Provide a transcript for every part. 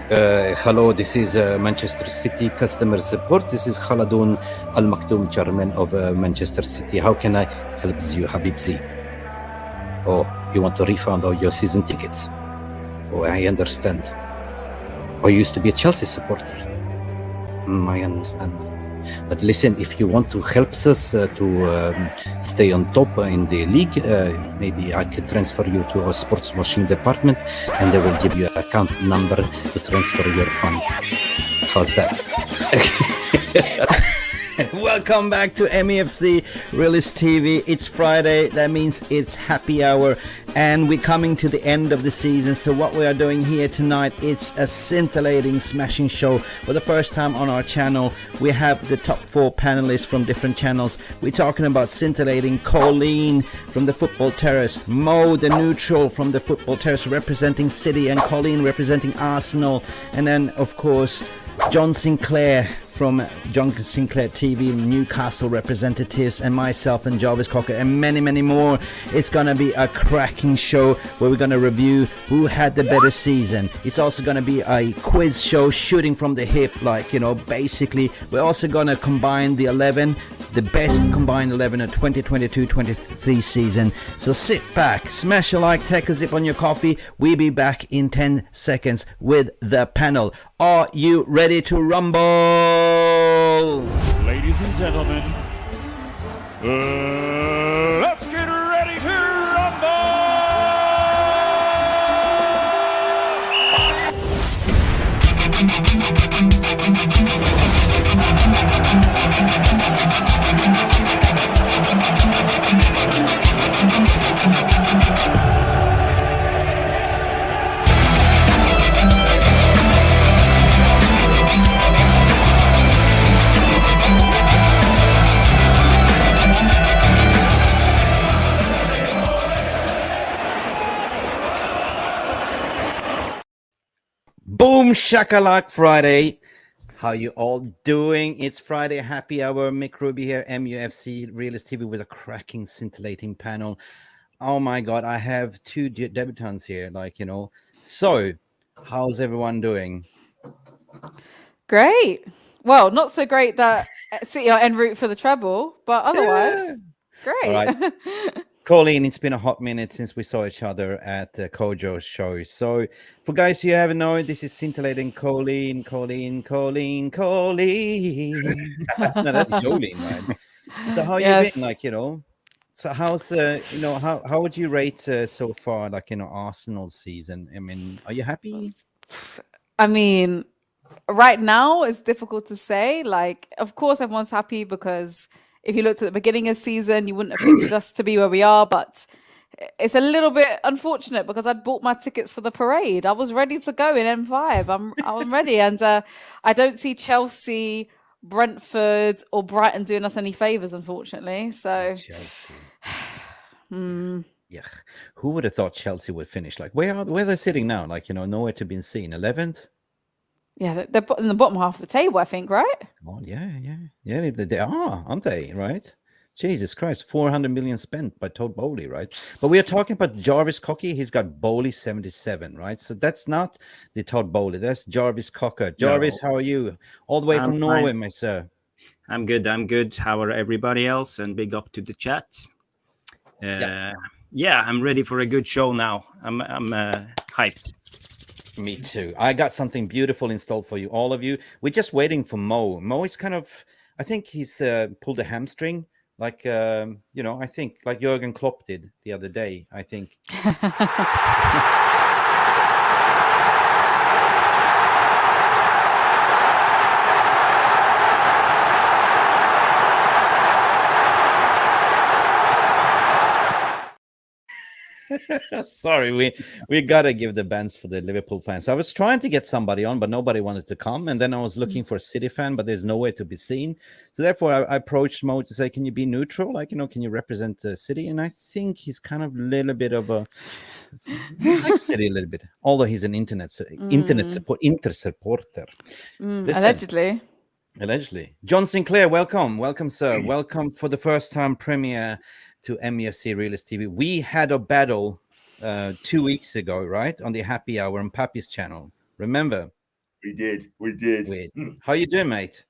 Hello, this is Manchester City customer support. This is Khaladun Al Maktoum, chairman of Manchester City. How can I help you, Habibzi? Oh, you want to refund all your season tickets? Oh, I understand. Oh, you used to be a Chelsea supporter. I understand. But listen, if you want to help us to stay on top in the league, maybe I could transfer you to our sports washing department and they will give you an account number to transfer your funds. How's that? Welcome back to MEFC Realist TV. It's Friday. That means it's happy hour. And we're coming to the end of the season. So what we are doing here tonight, it's a scintillating, smashing show. For the first time on our channel, we have the top 4 panelists from different channels. We're talking about scintillating Colleen from the Football Terrace, Mo the neutral from the Football Terrace representing City, and Colleen representing Arsenal. And then, of course, John Sinclair from John Sinclair TV, Newcastle representatives, and myself and Jarvis Cocker, and many, many more. It's gonna be a cracking show where we're gonna review who had the better season. It's also gonna be a quiz show, shooting from the hip, like, you know, basically. We're also gonna combine the 11, the best combined 11 of 2022-23 season. So sit back, smash a like, take a sip on your coffee. We'll be back in 10 seconds with the panel. Are you ready to rumble? Ladies and gentlemen, let's get ready to rumble! Boom shakalak Friday. How you all doing? It's Friday happy hour. Mick Ruby here, MUFC Realist TV with a cracking, scintillating panel. Oh my god, I have 2 debutants here, like, you know. So, how's everyone doing? Great. Well, not so great that City are en route for the treble, but otherwise, great. All right. Colleen, it's been a hot minute since we saw each other at Kojo's show. So, for guys who haven't known, this is scintillating Colleen. No, that's Jolene, man. So, how you been? Like, you know, so how's you know, how would you rate so far, like, you know, Arsenal season? I mean, are you happy? I mean, right now it's difficult to say. Like, of course, everyone's happy because if you looked at the beginning of the season, you wouldn't have picked us to be where we are. But it's a little bit unfortunate because I'd bought my tickets for the parade. I was ready to go in M5. I'm ready, and I don't see Chelsea, Brentford, or Brighton doing us any favors, unfortunately. So, Chelsea. Yeah, who would have thought Chelsea would finish? Like, where are they sitting now? Like, you know, nowhere to be seen. 11th. Yeah, they're in the bottom half of the table, I think, right? Oh, yeah. They are, aren't they? Right? Jesus Christ, 400 million spent by Todd Bowley, right? But we are talking about Jarvis Cocker. He's got Bowley 77, right? So that's not the Todd Bowley. That's Jarvis Cocker. Jarvis, how are you? All the way from Norway, my sir. I'm good. How are everybody else? And big up to the chat. Yeah, I'm ready for a good show now. I'm hyped. Me too. I got something beautiful installed for you, all of you. We're just waiting for Mo. Mo is kind of, I think he's pulled a hamstring, like, you know, I think like Jurgen Klopp did the other day, I think. Sorry, we gotta give the bands for the Liverpool fans. I was trying to get somebody on, but nobody wanted to come. And then I was looking for a City fan, but there's nowhere to be seen. So therefore, I approached Mo to say, "Can you be neutral? Like, you know, can you represent the City?" And I think he's kind of a little bit of a like City a little bit, although he's an Inter supporter. Allegedly. John Sinclair, welcome, sir. Welcome for the first time premiere to MEFC Realist TV. We had a battle 2 weeks ago, right, on the Happy Hour on Papi's channel. Remember? We did. We did. Weird. How you doing, mate?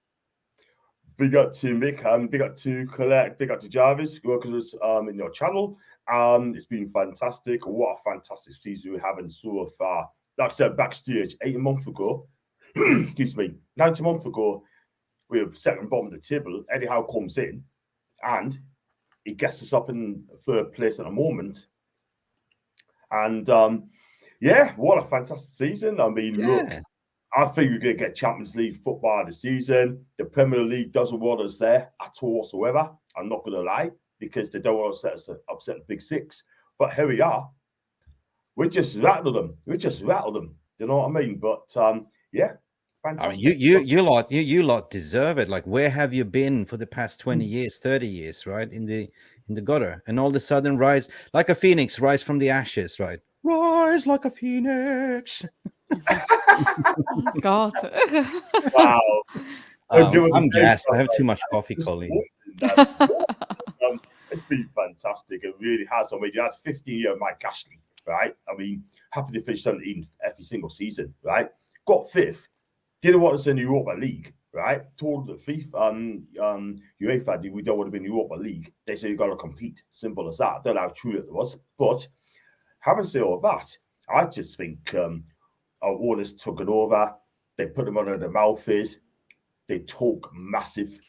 Big up to Mick, big up to Colette, big up to Jarvis, working with us in your channel. It's been fantastic. What a fantastic season we're having so far. Like I said, backstage 8 months ago, excuse me, 90 months ago, we were second bottom of the table. Eddie Howe comes in and he gets us up in third place at the moment. And yeah, what a fantastic season. I mean, look, I think we're going to get Champions League football this season. The Premier League doesn't want us there at all whatsoever. I'm not going to lie, because they don't want to upset the Big Six. But here we are. We just rattled them. You know what I mean? But yeah, fantastic. I mean, you lot deserve it. Like, where have you been for the past 20 years, 30 years, right? In the gutter, and all of a sudden rise like a phoenix, rise from the ashes, right? Rise like a phoenix. God. Wow. I'm gassed. I have too much coffee, Colleen. It's been fantastic. It really has. I mean, you had 15-year Mike Ashley, right? I mean, happy to finish 17th every single season, right? Got 5th. Didn't want us in the Europa League, right? Told the FIFA, UEFA, we don't want to be in the Europa League. They say you got to compete. Simple as that. Don't know how true it was. But having said all that, I just think our owners took it over. They put them under their mouth is. They talk massive.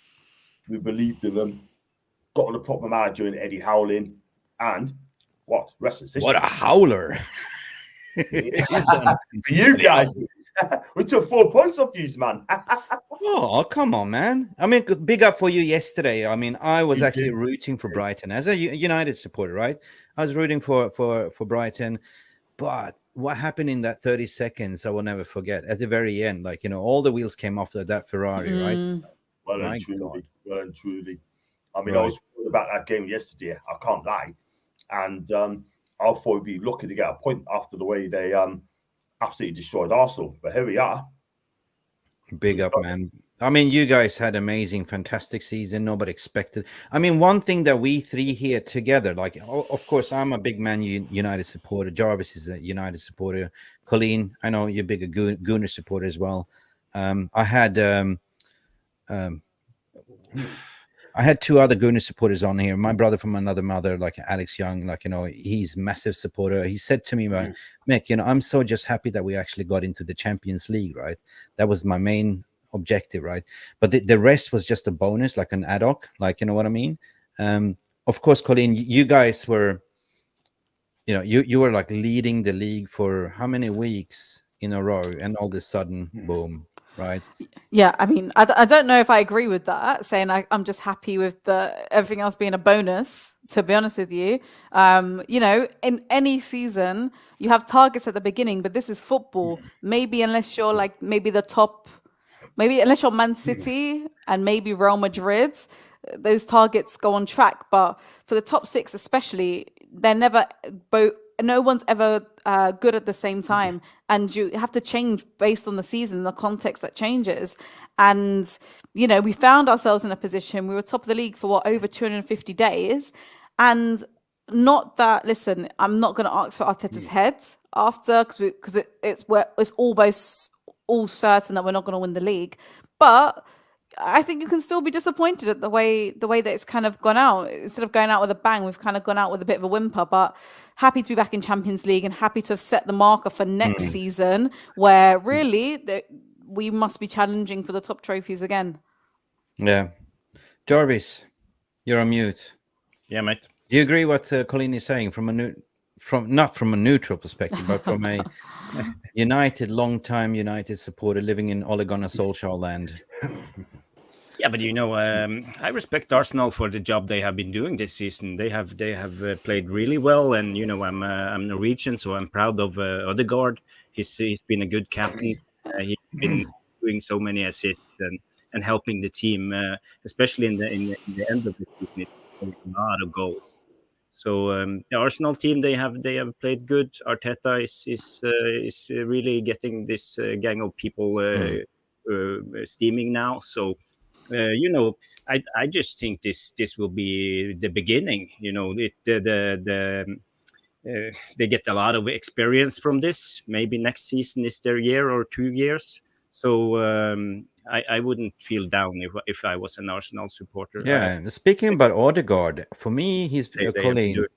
We believed in them. Got on the proper manager in Eddie Howling. And what? Rest is history. What a howler. You guys, we took 4 points off you, man. Oh, come on, man. I mean, big up for you yesterday. I mean, I was actually rooting for Brighton as a United supporter, right? I was rooting for Brighton. But what happened in that 30 seconds, I will never forget. At the very end, like, all the wheels came off that Ferrari, right? Well and truly. I mean, I was worried about that game yesterday. I can't lie. And I thought we'd be lucky to get a point after the way they absolutely destroyed Arsenal. But here we are. Big up, man. I mean, you guys had amazing, fantastic season. Nobody expected. I mean, one thing that we three here together, like, of course, I'm a big Man United supporter. Jarvis is a United supporter. Colleen, I know you're a big Gunner supporter as well. I had 2 other Gunner supporters on here. My brother from another mother, like Alex Young, like, he's massive supporter. He said to me, Mick, I'm so just happy that we actually got into the Champions League, right? That was my main objective, right? But the rest was just a bonus, like an ad hoc, like, you know what I mean? Of course, Colleen, you guys were, you were like leading the league for how many weeks in a row, and all of a sudden, boom. Right. Yeah, I mean, I don't know if I agree with that, saying I'm just happy with everything else being a bonus, to be honest with you. In any season, you have targets at the beginning, but this is football. Maybe unless you're like unless you're Man City and maybe Real Madrid, those targets go on track. But for the top 6 especially, they're never no one's ever good at the same time, and you have to change based on the season, the context that changes. And we found ourselves in a position, we were top of the league for over 250 days, and not that, listen, I'm not going to ask for Arteta's head after, because it's almost all certain that we're not going to win the league, but I think you can still be disappointed at the way that it's kind of gone out. Instead of going out with a bang, we've kind of gone out with a bit of a whimper, but happy to be back in Champions League and happy to have set the marker for next season, where really we must be challenging for the top trophies again. Yeah. Jarvis, you're on mute. Yeah, mate. Do you agree what Colleen is saying not from a neutral perspective, but from a long-time United supporter living in Ole Gunnar Solskjaer land? Yeah, but I respect Arsenal for the job they have been doing this season. They have played really well, and I'm Norwegian, so I'm proud of Odegaard. He's been a good captain. He's been doing so many assists and helping the team, especially in the end of the season. It's a lot of goals. So the Arsenal team, they have played good. Arteta is really getting this gang of people steaming now. So. I just think this will be the beginning. They get a lot of experience from this. Maybe next season is their year or 2 years. So I wouldn't feel down if I was an Arsenal supporter. Yeah, speaking about Odegaard, for me, They have been Colleen, doing-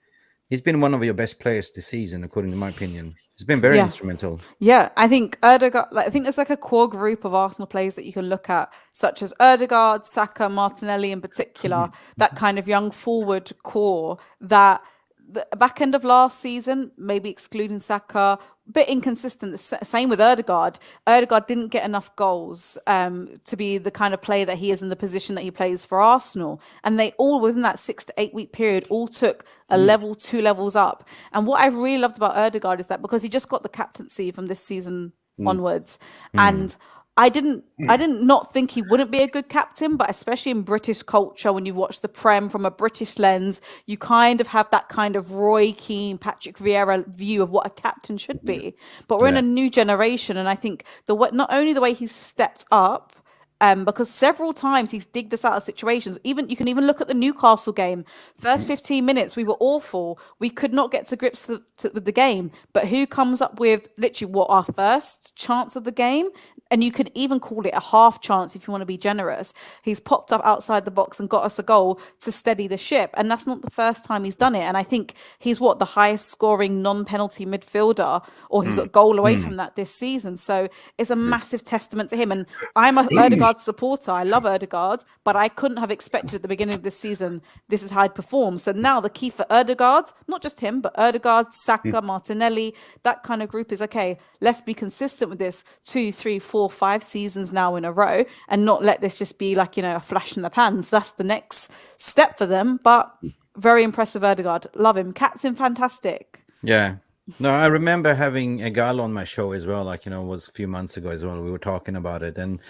he's been one of your best players this season, according to my opinion. He's been very Yeah. instrumental. Yeah, I think Erdegaard. Like, I think there's like a core group of Arsenal players that you can look at, such as Erdegaard, Saka, Martinelli, in particular. That kind of young forward core that the back end of last season, maybe excluding Saka, bit inconsistent. Same with Erdegaard. Erdegaard didn't get enough goals to be the kind of player that he is in the position that he plays for Arsenal. And they all, within that 6 to 8 week period, all took a level, 2 levels up. And what I really loved about Erdegaard is that because he just got the captaincy from this season onwards, and I didn't not think he wouldn't be a good captain, but especially in British culture, when you watch the Prem from a British lens, you kind of have that kind of Roy Keane, Patrick Vieira view of what a captain should be. But we're in a new generation, and I think not only the way he's stepped up, because several times he's digged us out of situations. Even you can even look at the Newcastle game. First 15 minutes, we were awful. We could not get to grips with the game. But who comes up with literally our first chance of the game? And you could even call it a half chance if you want to be generous. He's popped up outside the box and got us a goal to steady the ship. And that's not the first time he's done it. And I think he's the highest scoring non-penalty midfielder, or he's a goal away from that this season. So it's a massive testament to him. And I'm a Erdegaard supporter. I love Erdegaard, but I couldn't have expected at the beginning of this season this is how he'd perform. So now the key for Erdegaard, not just him, but Erdegaard, Saka, Martinelli, that kind of group is, okay, let's be consistent with this 2, 3, 4, 5 seasons now in a row, and not let this just be like, a flash in the pans. That's the next step for them. But very impressed with Erdegaard. Love him. Captain, fantastic. Yeah. No, I remember having a guy on my show as well, it was a few months ago as well. We were talking about it, and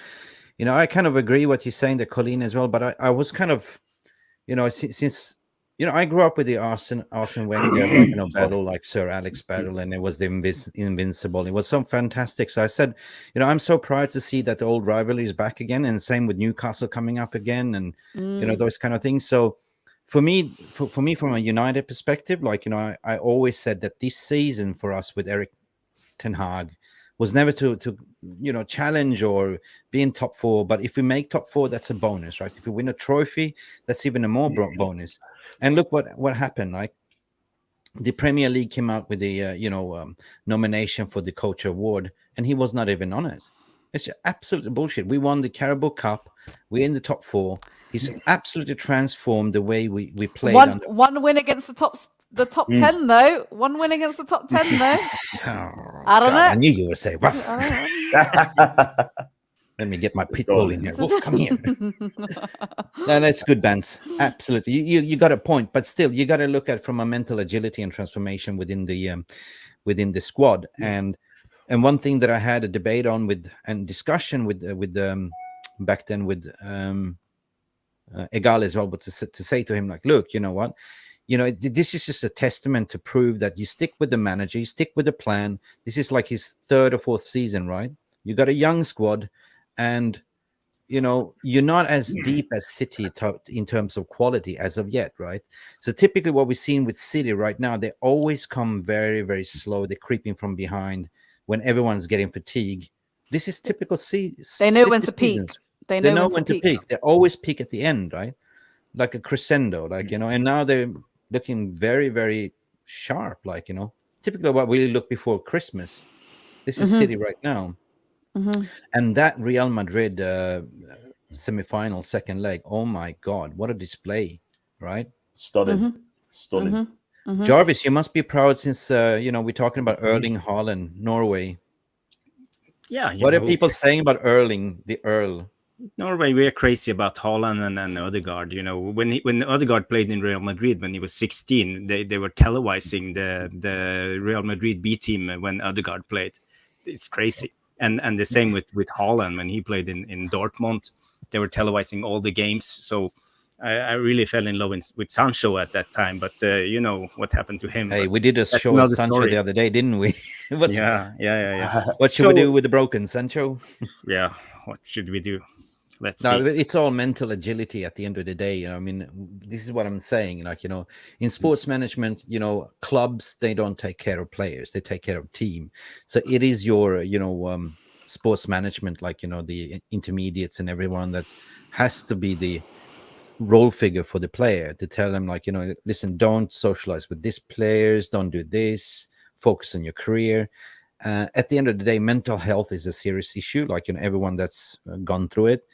I kind of agree what you're saying, the Colleen as well. But I was kind of, since I grew up with the Arsene Wenger battle, like Sir Alex battle, and it was the Invincible. It was so fantastic. So I said, I'm so proud to see that the old rivalry is back again, and same with Newcastle coming up again, and those kind of things. So for me, from a United perspective, I always said that this season for us with Eric Ten Hag was never to challenge or be in top 4, but if we make top 4, that's a bonus, right? If we win a trophy, that's even a more bonus. And look what happened. Like, the Premier League came out with the nomination for the coach award, and he was not even on it. It's absolute bullshit. We won the Carabao Cup. We're in the top 4. He's absolutely transformed the way we played. One win against the top 10 though. One win against the top 10 though. I don't know. I knew you would say rough. Let me get my pit bull in here. Wolf, come here. No, that's good, Bance. Absolutely. You got a point, but still, you got to look at from a mental agility and transformation within the squad. And one thing that I had a debate on and discussion with back then with Egal as well, but to say to him, like, look, you know what? This is just a testament to prove that you stick with the manager, you stick with the plan. This is like his 3rd or 4th season, right? You got a young squad, and you're not as deep as City in terms of quality as of yet, right? So typically what we're seeing with City right now, they always come very, very slow. They're creeping from behind when everyone's getting fatigued. This is typical They know when to peak. They know when to peak. They always peak at the end, right? Like a crescendo, and now they're looking very, very sharp, typically what we look before Christmas. This is City right now. And that Real Madrid semi-final second leg, oh my God, what a display, right? Stunning. Jarvis, you must be proud since we're talking about Erling Haaland, Norway. Yeah. What are people saying about Erling, the Earl? Norway, we are crazy about Haaland and Odegaard. When Odegaard played in Real Madrid when he was 16, they were televising the Real Madrid B team when Odegaard played. It's crazy. And the same with Haaland when he played in Dortmund. They were televising all the games. So I really fell in love with Sancho at that time. But what happened to him. Hey, we did a show with Sancho the other day, didn't we? Yeah. What should we do with the broken Sancho? Yeah, what should we do? Let's see. It's all mental agility at the end of the day. I mean, this is what I'm saying. In sports management, clubs, they don't take care of players; they take care of team. So it is your, sports management, like the intermediates and everyone that has to be the role figure for the player to tell them, like, listen, don't socialize with these players, don't do this, focus on your career. At the end of the day, mental health is a serious issue. Like, everyone that's gone through it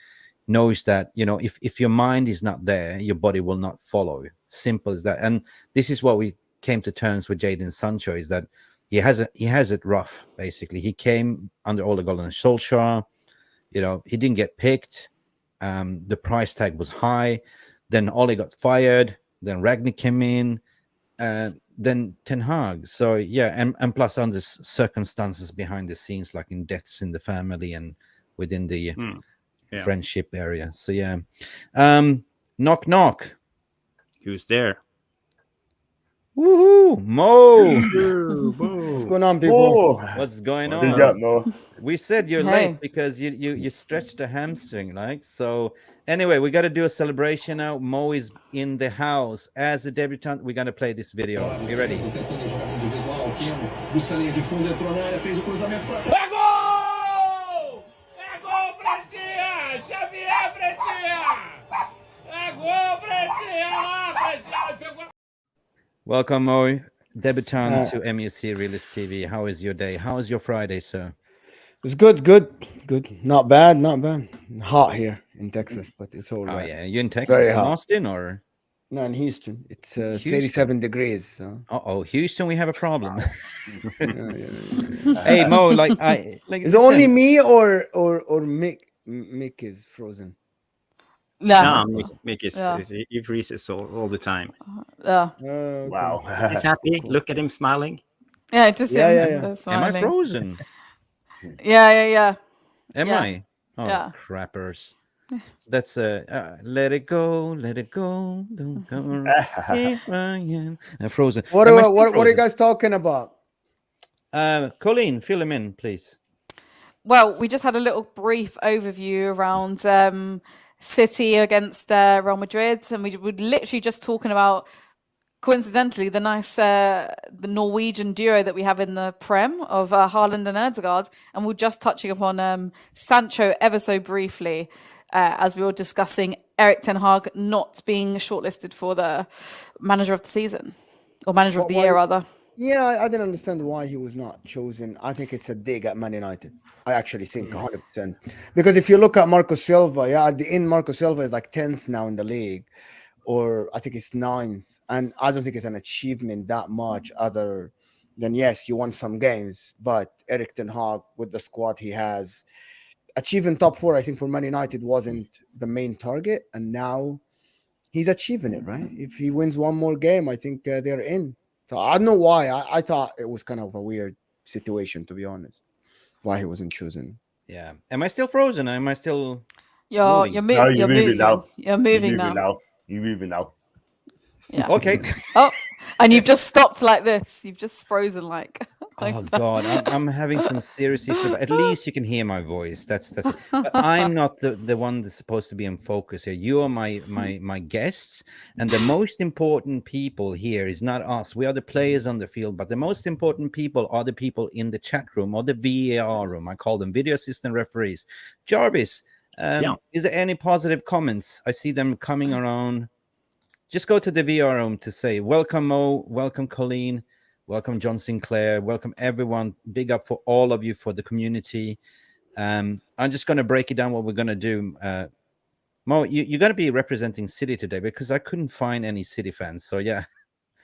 knows that, if your mind is not there, your body will not follow. Simple as that. And this is what we came to terms with Jadon Sancho, is that he has it rough. Basically, he came under Ole Gunnar Solskjaer. He didn't get picked. The price tag was high. Then Ole got fired. Then Ragnick came in. Then Ten Hag. So yeah, and plus under circumstances behind the scenes, like in deaths in the family and within the friendship area. So yeah. Knock knock. Who's there? Woohoo! Mo. What's going on, people? What's going Big on? up, Mo. We said you're Hey. late because you stretched a hamstring, like. So anyway, we got to do a celebration now. Mo is in the house as a debutant. We're gonna play this video. You ready? Welcome, Mo, debutant to MUC Realist TV. How is your day? How is your Friday, sir? It's good. Not bad. Hot here in Texas, but it's all Oh right. yeah, you in Texas, Very in hot. Austin, or? No, in Houston, it's Houston. 37 degrees. So. Oh, Houston, we have a problem. Yeah. Hey Mo, like Is it only me or Mick is frozen? Yeah. No, Mick is Yeah. he freezes all the time. Yeah. Okay. Wow. He's happy. Look at him smiling. Yeah. Just Yeah, him, yeah, yeah. Am I smiling. frozen? Yeah. Am Yeah. I? Oh, Yeah. crappers. That's let it go, don't go. Here I am. Frozen. What Am I are still what are you frozen? guys talking about? Colleen, fill him in, please. Well, we just had a little brief overview around City against Real Madrid, and we were literally just talking about, coincidentally, the nice the Norwegian duo that we have in the Prem of Haaland and Erdegaard, and we're just touching upon Sancho ever so briefly as we were discussing Erik Ten Hag not being shortlisted for the manager of the season, or manager of the year, rather. Yeah, I didn't understand why he was not chosen. I think it's a dig at Man United. I actually think 100%. Because if you look at Marco Silva, at the end, Marco Silva is like 10th now in the league, or I think it's 9th. And I don't think it's an achievement that much other than, yes, you won some games, but Erik Ten Hag, with the squad he has, achieving top 4, I think, for Man United wasn't the main target. And now he's achieving it, right? If he wins one more game, I think they're in. So I don't know why. I thought it was kind of a weird situation, to be honest, why he wasn't chosen. Yeah. Am I still frozen? Am I still? You're Moving. No, you're moving now. You're moving now. You're moving now. Yeah. Okay. Oh, and you've just stopped like this. You've just frozen like. Oh God, I'm having some serious issues. But at least you can hear my voice. That's. But I'm not the one that's supposed to be in focus here. You are my guests, and the most important people here is not us. We are the players on the field, but the most important people are the people in the chat room or the VAR room. I call them video assistant referees. Jarvis, is there any positive comments? I see them coming around. Just go to the VR room to say welcome Mo, welcome Colleen. Welcome, John Sinclair. Welcome, everyone. Big up for all of you, for the community. I'm just going to break it down what we're going to do. Mo, you're going to be representing City today because I couldn't find any City fans. So, yeah.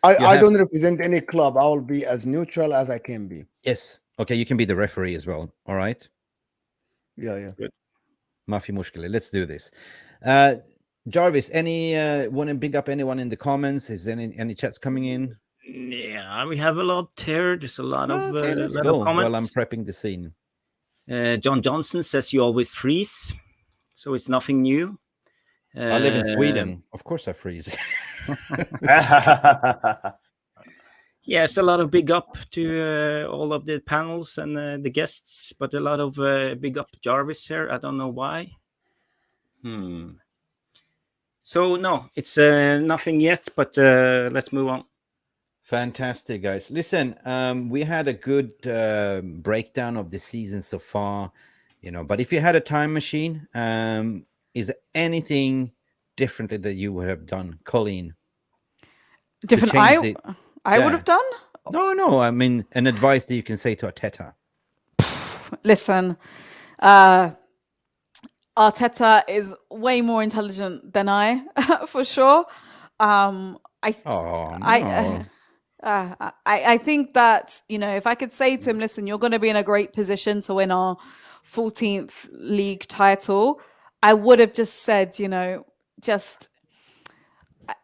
I don't represent any club. I will be as neutral as I can be. Yes. Okay, you can be the referee as well. All right? Yeah. Good. Mafi mushkili. Let's do this. Jarvis, want to big up anyone in the comments? Is there any chats coming in? Yeah, we have a lot here. There's a lot of Okay, let's lot go of comments. while I'm prepping the scene. John Johnson says you always freeze, so it's nothing new. I live in Sweden. Of course I freeze. Yes, a lot of big up to all of the panels and the guests, but a lot of big up Jarvis here. I don't know why. So no, it's nothing yet, but let's move on. Fantastic, guys. Listen, we had a good breakdown of the season so far. But if you had a time machine, is there anything differently that you would have done, Colleen? Different. change I would Yeah. have done. No. I mean, an advice that you can say to Arteta. Listen, Arteta is way more intelligent than I, for sure. I Oh I no. I think that, if I could say to him, listen, you're going to be in a great position to win our 14th league title, I would have just said, just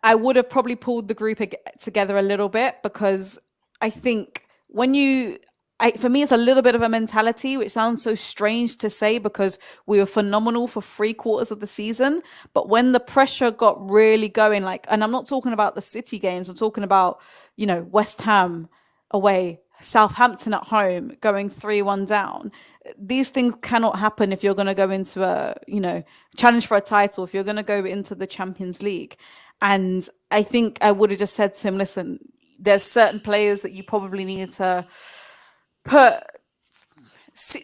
I would have probably pulled the group together a little bit, because I think for me, it's a little bit of a mentality, which sounds so strange to say because we were phenomenal for 3/4 of the season. But when the pressure got really going, and I'm not talking about the City games, I'm talking about, West Ham away, Southampton at home, going 3-1 down. These things cannot happen if you're going to go into a, challenge for a title, if you're going to go into the Champions League. And I think I would have just said to him, listen, there's certain players that you probably need to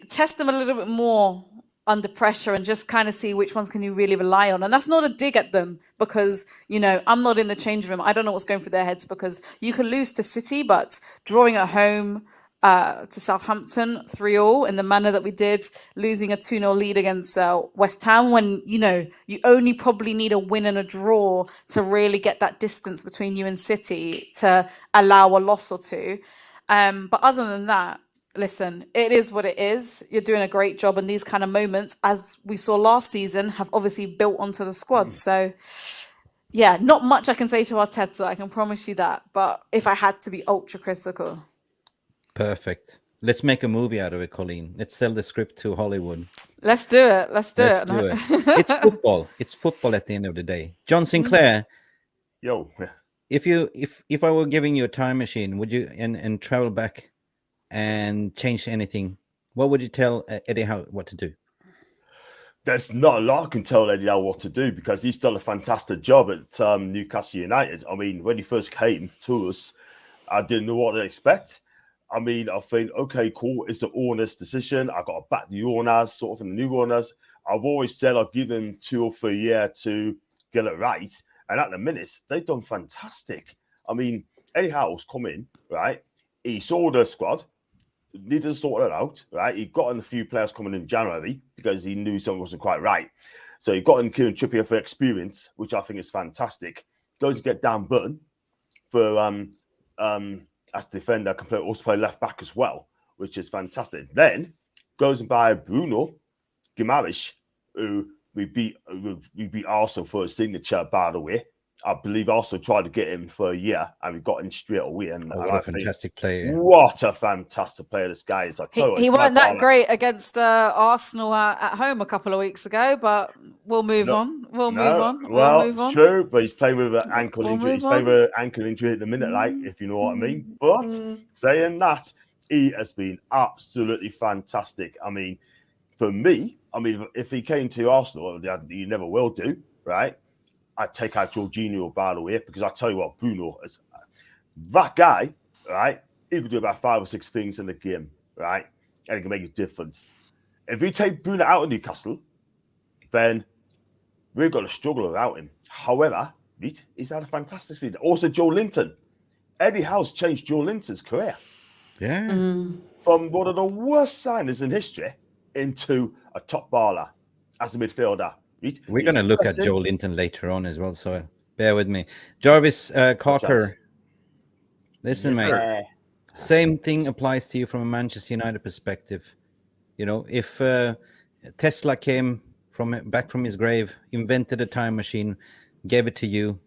test them a little bit more under pressure and just kind of see which ones can you really rely on. And that's not a dig at them, because, I'm not in the changing room. I don't know what's going through their heads, because you can lose to City, but drawing at home to Southampton 3-3 in the manner that we did, losing a 2-0 lead against West Ham, when, you only probably need a win and a draw to really get that distance between you and City to allow a loss or two. But other than that, listen, it is what it is. You're doing a great job, and these kind of moments, as we saw last season, have obviously built onto the squad. So, yeah, not much I can say to Arteta, I can promise you that. But if I had to be ultra critical. Perfect. Let's make a movie out of it, Colleen. Let's sell the script to Hollywood. Let's do it. Let's do it. It's football. It's football at the end of the day. John Sinclair, Yo. if I were giving you a time machine, would you and travel back and change anything? What would you tell Eddie Howe what to do? There's not a lot I can tell Eddie Howe what to do, because he's done a fantastic job at Newcastle United. I mean, when he first came to us, I didn't know what to expect. I mean, I think, okay, cool, it's the owner's decision. I got to back the owners, sort of, and the new owners. I've always said I'll give them 2 or 3 years to get it right. And at the minute, they've done fantastic. I mean, Eddie Howe's come in, right? He saw the squad, needed to sort it out, right? He got in a few players coming in January because he knew something wasn't quite right. So he got in Kieran Trippier for experience, which I think is fantastic. Goes to get Dan Burn for as defender, can also play left back as well, which is fantastic. Then goes and buy Bruno Guimaraes, who we beat Arsenal for a signature, by the way. I believe also tried to get him for a year, and we got him straight away. And what a fantastic player! What a fantastic player this guy is! He weren't that great against Arsenal at home a couple of weeks ago, but we'll move on. We'll move on. Well, we'll move on. True, but he's playing with an ankle injury. He's playing with an ankle injury at the minute, if you know what I mean. But saying that, he has been absolutely fantastic. I mean, for me, if he came to Arsenal, he never will do, right? I'd take out Jorginho, by the way, because I tell you what, Bruno is that guy, right? He could do about 5 or 6 things in the game, right? And he can make a difference. If we take Bruno out of Newcastle, then we're going to struggle without him. However, he's had a fantastic season. Also, Joe Linton. Eddie Howe's changed Joe Linton's career. Yeah. From one of the worst signers in history into a top baller as a midfielder. We're going to look at Joe Linton later on as well, so bear with me. Jarvis Cocker, listen, mate. Same thing applies to you from a Manchester United perspective. If Tesla came back from his grave, invented a time machine, gave it to you,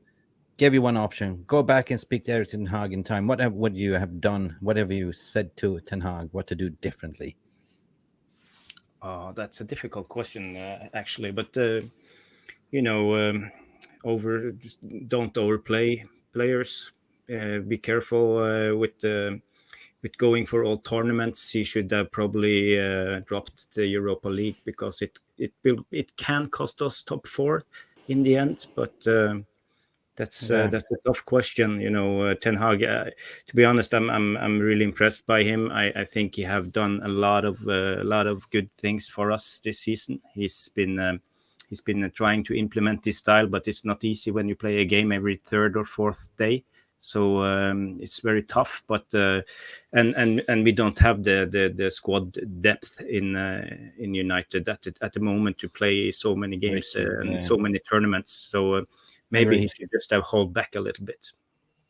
gave you one option, go back and speak to Erik Ten Hag in time, what would you have done? Whatever you said to Ten Hag, what to do differently? That's a difficult question, actually. But don't overplay players. Be careful with going for all tournaments. He should have probably dropped the Europa League, because it can cost us top 4 in the end. But That's a tough question, Ten Hag. To be honest, I'm really impressed by him. I think he have done a lot of good things for us this season. He's been trying to implement this style, but it's not easy when you play a game every third or fourth day. So it's very tough. But and we don't have the squad depth in United at the moment to play so many games and so many tournaments. So. Maybe he should just have hold back a little bit.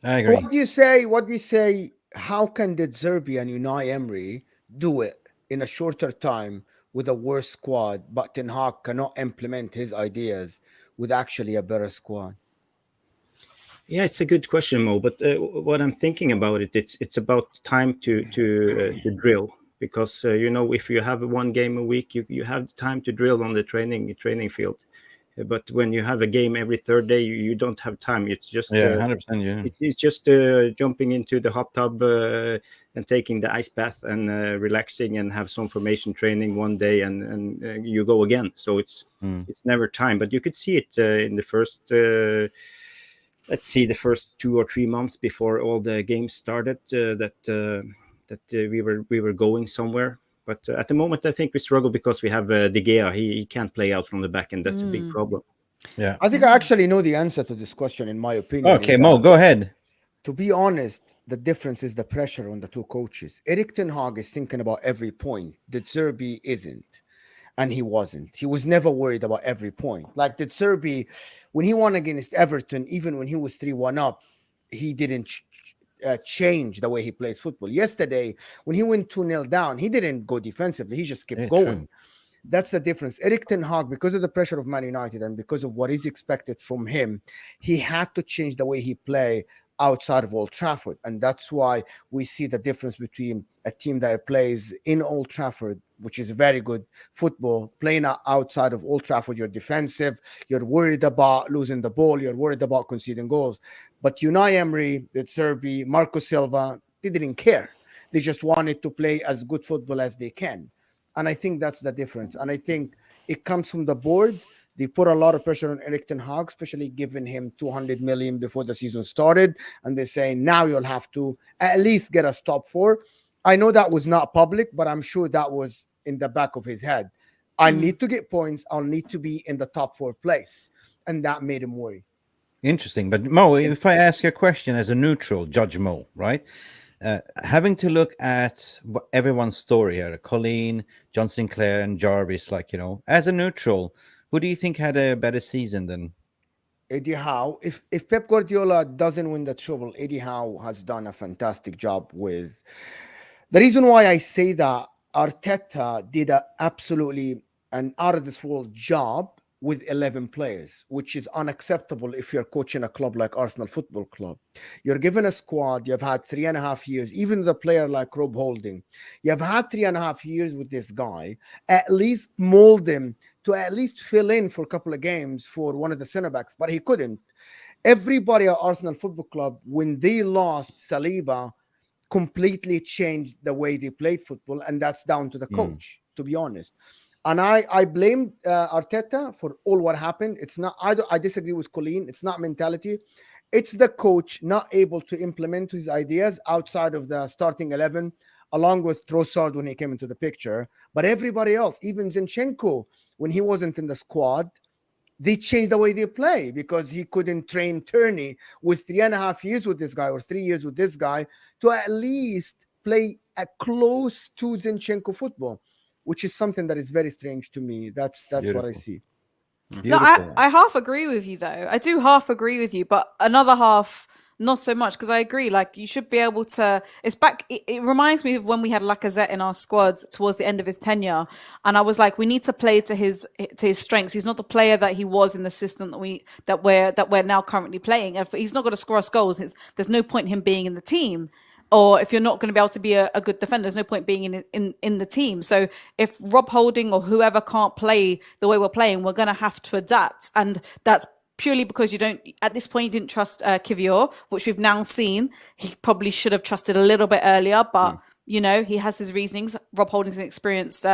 I agree. What do you say? What do you say? How can De Zerbi and Unai Emery do it in a shorter time with a worse squad, but Ten Hag cannot implement his ideas with actually a better squad? Yeah, it's a good question, Mo. But what I'm thinking about it's about time to drill, because if you have one game a week, you have time to drill on the training field. But when you have a game every third day, you don't have time. It's just 100%. Yeah, it's just jumping into the hot tub and taking the ice bath and relaxing and have some formation training one day and you go again. So it's never time. But you could see it in the first let's see, the first 2 or 3 months before all the games started that we were going somewhere. But at the moment, I think we struggle because we have De Gea. He can't play out from the back, and that's a big problem. Yeah. I think I actually know the answer to this question, in my opinion. Okay, Mo, go ahead. To be honest, the difference is the pressure on the two coaches. Erik Ten Hag is thinking about every point. De Zerbi isn't. And he wasn't. He was never worried about every point. Like De Zerbi, when he won against Everton, even when he was 3-1 up, he didn't change the way he plays football. Yesterday, when he went 2-0 down, he didn't go defensively. He just kept going. True. That's the difference. Erik Ten Hag, because of the pressure of Man United and because of what is expected from him, he had to change the way he play outside of Old Trafford. And that's why we see the difference between a team that plays in Old Trafford, which is very good football, playing outside of Old Trafford. You're defensive. You're worried about losing the ball. You're worried about conceding goals. But Unai Emery, De Zerbi, Marco Silva, they didn't care. They just wanted to play as good football as they can. And I think that's the difference. And I think it comes from the board. They put a lot of pressure on Erik Ten Hag, especially giving him 200 million before the season started. And they're saying, now you'll have to at least get us top 4. I know that was not public, but I'm sure that was in the back of his head. I need to get points. I'll need to be in the top 4 place. And that made him worry. Interesting. But Mo, if I ask you a question as a neutral, Judge Mo, right? Having to look at everyone's story here, Colleen, John Sinclair, and Jarvis, as a neutral, who do you think had a better season than Eddie Howe? If Pep Guardiola doesn't win the treble, Eddie Howe has done a fantastic job with. The reason why I say that, Arteta did absolutely an out of this world job with 11 players, which is unacceptable if you're coaching a club like Arsenal Football Club. You're given a squad, you've had 3.5 years, even the player like Rob Holding, you've had 3.5 years with this guy, at least mold him to at least fill in for a couple of games for one of the center backs, but he couldn't. Everybody at Arsenal Football Club, when they lost Saliba, completely changed the way they played football, and that's down to the coach, to be honest. And I blame Arteta for all what happened. It's not. I disagree with Colleen. It's not mentality. It's the coach not able to implement his ideas outside of the starting 11, along with Trossard when he came into the picture. But everybody else, even Zinchenko, when he wasn't in the squad, they changed the way they play because he couldn't train Tierney with 3.5 years with this guy or 3 years with this guy to at least play a close to Zinchenko football, which is something that is very strange to me. That's what I see. No, I half agree with you though. I do half agree with you, but another half not so much, because I agree. Like, you should be able to. It's back. It reminds me of when we had Lacazette in our squads towards the end of his tenure, and I was like, we need to play to his strengths. He's not the player that he was in the system that we're now currently playing. If he's not going to score us goals, there's no point in him being in the team. Or if you're not going to be able to be a good defender, there's no point being in the team. So if Rob Holding or whoever can't play the way we're playing, we're going to have to adapt. And that's purely because at this point, you didn't trust Kivior, which we've now seen. He probably should have trusted a little bit earlier, but, he has his reasonings. Rob Holding's an experienced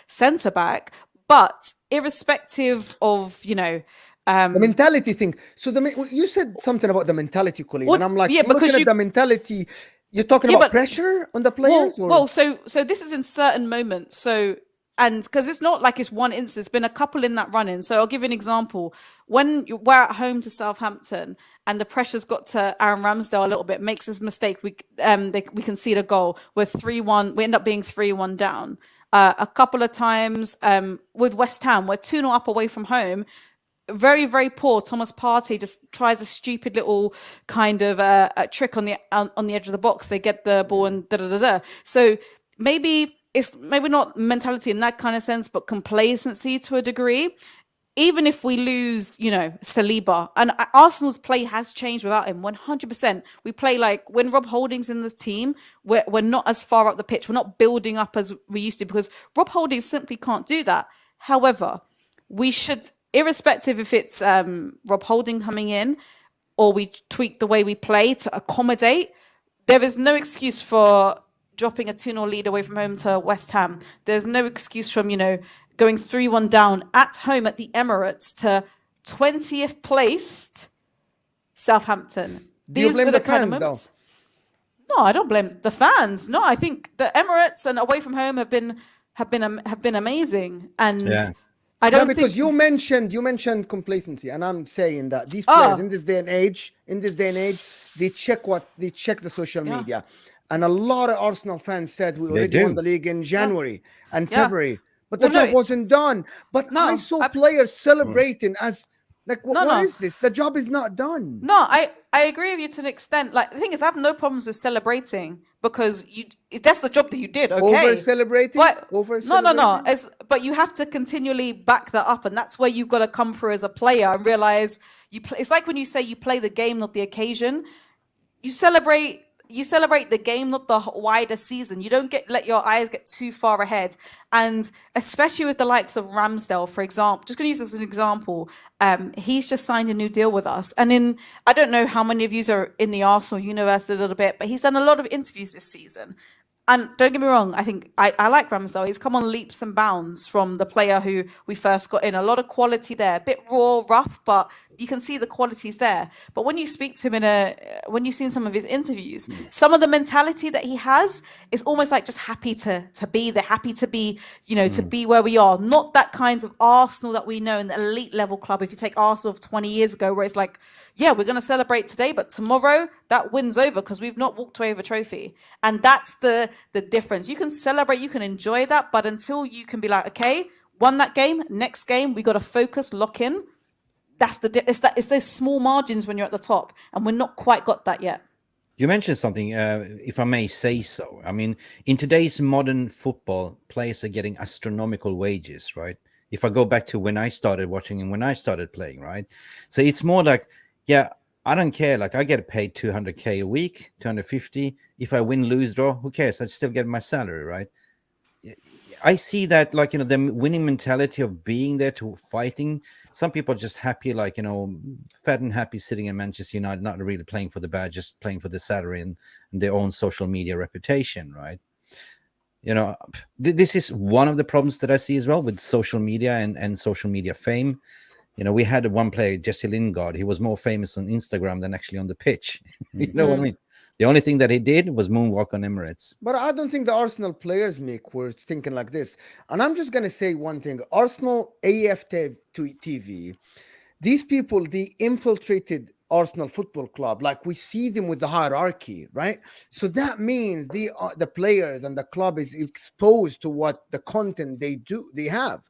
centre-back. But irrespective of, The mentality thing. So you said something about the mentality, Colleen, Well, and I'm like, yeah, looking because at the mentality. You're talking Yeah, about but- pressure on the players, so this is in certain moments. So, and because it's not like it's one instance, it's been a couple in that run-in. So I'll give you an example. When we're at home to Southampton and the pressure's got to Aaron Ramsdale a little bit, makes this mistake, we concede a goal. We're 3-1. We end up being 3-1 down. A couple of times with West Ham, we're 2-0 up away from home. Very, very poor. Thomas Partey just tries a stupid little kind of a trick on the edge of the box. They get the ball and da da da da. So maybe it's not mentality in that kind of sense, but complacency to a degree. Even if we lose, Saliba, and Arsenal's play has changed without him 100%. We play like when Rob Holding's in the team, we're not as far up the pitch. We're not building up as we used to because Rob Holding simply can't do that. However, we should, irrespective if it's Rob Holding coming in or we tweak the way we play to accommodate, there is no excuse for dropping a 2-0 lead away from home to West Ham. There's no excuse from, going 3-1 down at home at the Emirates to 20th placed Southampton. Do you blame the fans, though? No, I don't blame the fans. No, I think the Emirates and away from home have been amazing. And I don't because you mentioned complacency, and I'm saying that these players in this day and age, they check the social media, and a lot of Arsenal fans said we already won the league in January and February, but the job wasn't done. But I saw players celebrating as like, what is this? The job is not done. No, I agree with you to an extent. Like the thing is, I have no problems with celebrating because if that's the job that you did, okay. Over celebrating? No. But you have to continually back that up, and that's where you've got to come through as a player and realize it's like when you say you play the game, not the occasion. You celebrate the game, not the wider season. You don't let your eyes get too far ahead. And especially with the likes of Ramsdale, for example, just going to use this as an example, he's just signed a new deal with us. And I don't know how many of you are in the Arsenal universe a little bit, but he's done a lot of interviews this season. And don't get me wrong, I think I like Ramsdale. He's come on leaps and bounds from the player who we first got in. A lot of quality there, a bit raw, rough, but you can see the qualities there. But when you speak to him when you've seen some of his interviews, some of the mentality that he has is almost like just happy to be there, happy to be, to be where we are. Not that kind of Arsenal that we know in the elite level club. If you take Arsenal of 20 years ago, where it's like, yeah, we're going to celebrate today, but tomorrow that win's over because we've not walked away with a trophy. And that's the difference. You can celebrate, you can enjoy that, but until you can be like, okay, won that game, next game, we got to focus, lock in. It's those small margins when you're at the top, and we're not quite got that yet. You mentioned something, if I may say so. I mean, in today's modern football, players are getting astronomical wages, right? If I go back to when I started watching and when I started playing, right? So it's more like, yeah, I don't care. Like I get paid 200K a week, 250. If I win, lose, draw, who cares? I still get my salary, right? I see that, like, the winning mentality of being there to fighting. Some people are just happy, like, fat and happy sitting in Manchester United, not really playing for the badge, just playing for the salary and their own social media reputation, right? This is one of the problems that I see as well with social media and social media fame. We had one player, Jesse Lingard. He was more famous on Instagram than actually on the pitch. You know what I mean? The only thing that he did was moonwalk on Emirates. But I don't think the Arsenal players, Mick, were thinking like this. And I'm just going to say one thing. Arsenal TV, these people, they infiltrated Arsenal Football Club. Like, we see them with the hierarchy, right? So that means the players and the club is exposed to what the content they have.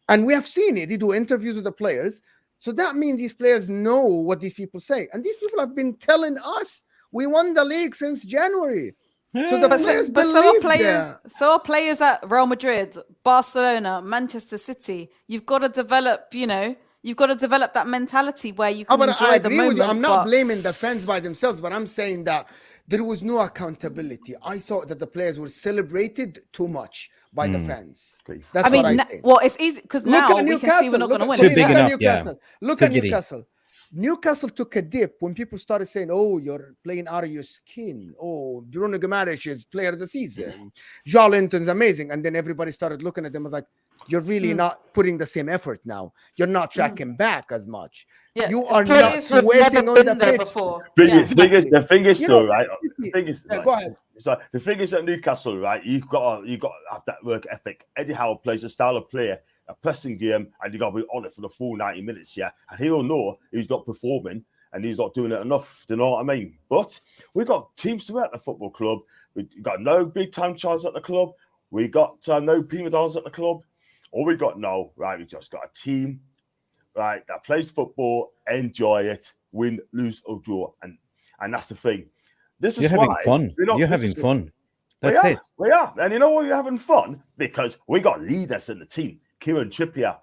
And we have seen it. They do interviews with the players. So that means these players know what these people say. And these people have been telling us, we won the league since January. So the players so are players at Real Madrid, Barcelona, Manchester City. You've got to develop, that mentality where you can enjoy the moment. I'm not blaming the fans by themselves, but I'm saying that there was no accountability. I thought that the players were celebrated too much by the fans. That's what I think. Well, it's easy because now we can see we're not going to win. Too big enough, Look at Newcastle. Newcastle took a dip when people started saying, oh, you're playing out of your skin. Oh, Bruno Guimaraes is player of the season. Joe Linton's amazing. And then everybody started looking at them like, You're really not putting the same effort now. You're not tracking back as much. Yeah, You it's are not players who've never sweating on been the there pitch. before. Thing Yeah. is, the thing is, You though, know, right? The thing is, yeah, like, go ahead. so the thing is at Newcastle, right? You've got to have that work ethic. Eddie Howe plays a style of player, a pressing game, and you got to be on it for the full 90 minutes, yeah. And he'll know he's not performing and he's not doing it enough. Do you know what I mean? But we got teams to at the football club. We got no big time charges at the club. We got no prima donnas at the club. All we got now, right? We just got a team, right, that plays football, enjoy it, win, lose, or draw, and that's the thing. This is You're having why fun. You're having fun. That's it. We are. And you know why you're having fun? Because we got leaders in the team. Kieran Trippier,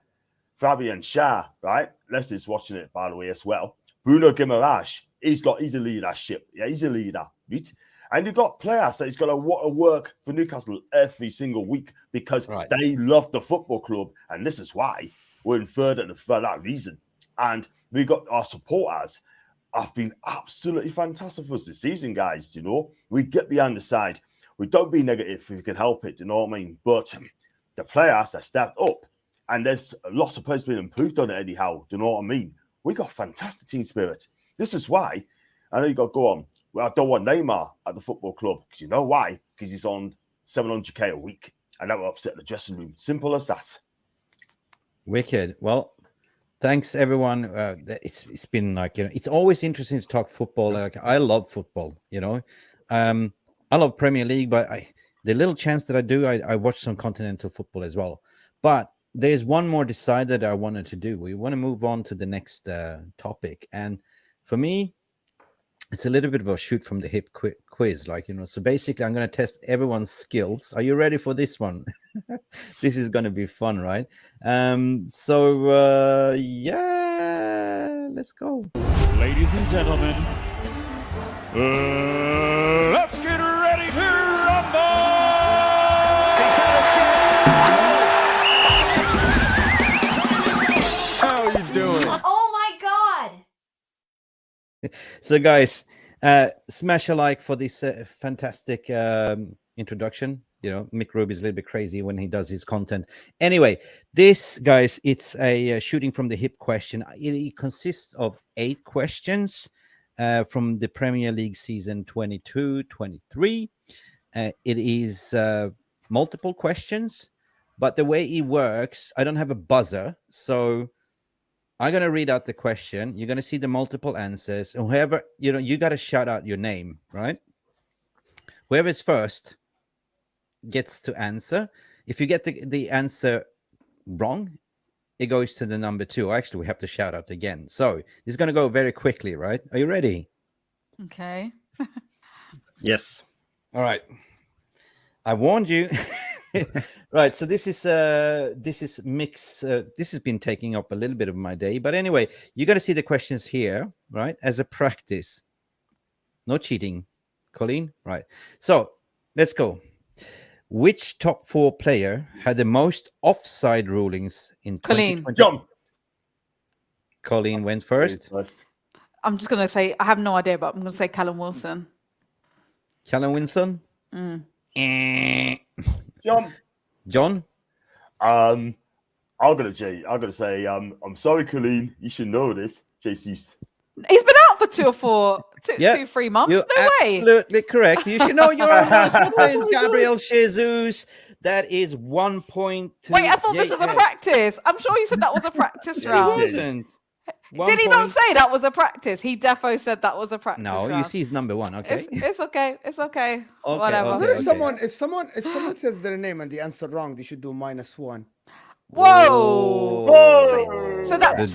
Fabian Schär, right? Leslie's watching it, by the way, as well. Bruno Guimaraes, he's a leadership. Yeah, he's a leader, right? And you've got players that he's got to work for Newcastle every single week because they love the football club. And this is why we're in third and for that reason. And we got our supporters have been absolutely fantastic for us this season, guys. You know, we get behind the side. We don't be negative if we can help it. You know what I mean? But the players have stepped up, and there's lots of players being improved on it. Eddie Howe, do you know what I mean? We got fantastic team spirit. This is why I know you got to go on. Well, I don't want Neymar at the football club because you know why? Because he's on 700k a week, and that will upset the dressing room. Simple as that. Wicked. Well, thanks everyone. It's been like, you know, it's always interesting to talk football. Like I love football, you know. I love Premier League, but the little chance that I do, I watch some continental football as well. But there's one more decide that I wanted to do. We want to move on to the next topic, and for me, it's a little bit of a shoot from the hip quiz, like, you know. So basically, I'm going to test everyone's skills. Are you ready for this one? This is going to be fun, right? Yeah, let's go. Ladies and gentlemen, let's get ready to rumble! How are you doing? Oh my god! So guys, smash a like for this fantastic introduction. You know, Mick Ruby's a little bit crazy when he does his content. Anyway, this, guys, it's a shooting from the hip question. It consists of 8 questions from the Premier League season 22-23. It is multiple questions, but the way it works, I don't have a buzzer, so I'm going to read out the question. You're going to see the multiple answers. And whoever, you know, you got to shout out your name, right? Whoever's first gets to answer. If you get the answer wrong, it goes to the number 2. Actually, we have to shout out again. So this is going to go very quickly, right? Are you ready? Okay. Yes. All right. I warned you. Right, so this is mixed. This has been taking up a little bit of my day, but anyway, you got to see the questions here, right? As a practice, no cheating, Colleen. Right. So let's go. Which top 4 player had the most offside rulings in Colleen. 2020? John. Colleen went first. I'm just gonna say I have no idea, but I'm gonna say Callum Wilson. Callum Wilson. John. I'm gonna say I'm sorry, Colleen. You should know this. Jesus. He's been out for 2 or 3 months. You're No way. absolutely correct. You should know your own is Gabriel Jesus. That is 1 point. Wait, I thought this was a practice. I'm sure he said that was a practice round. It wasn't. Did he not say that was a practice? He defo said that was a practice No, round. you see, he's number 1. Okay. It's okay. It's okay. Okay, Whatever. okay. What if someone says their name and the answer wrong, they should do -1. Whoa. Whoa. So The most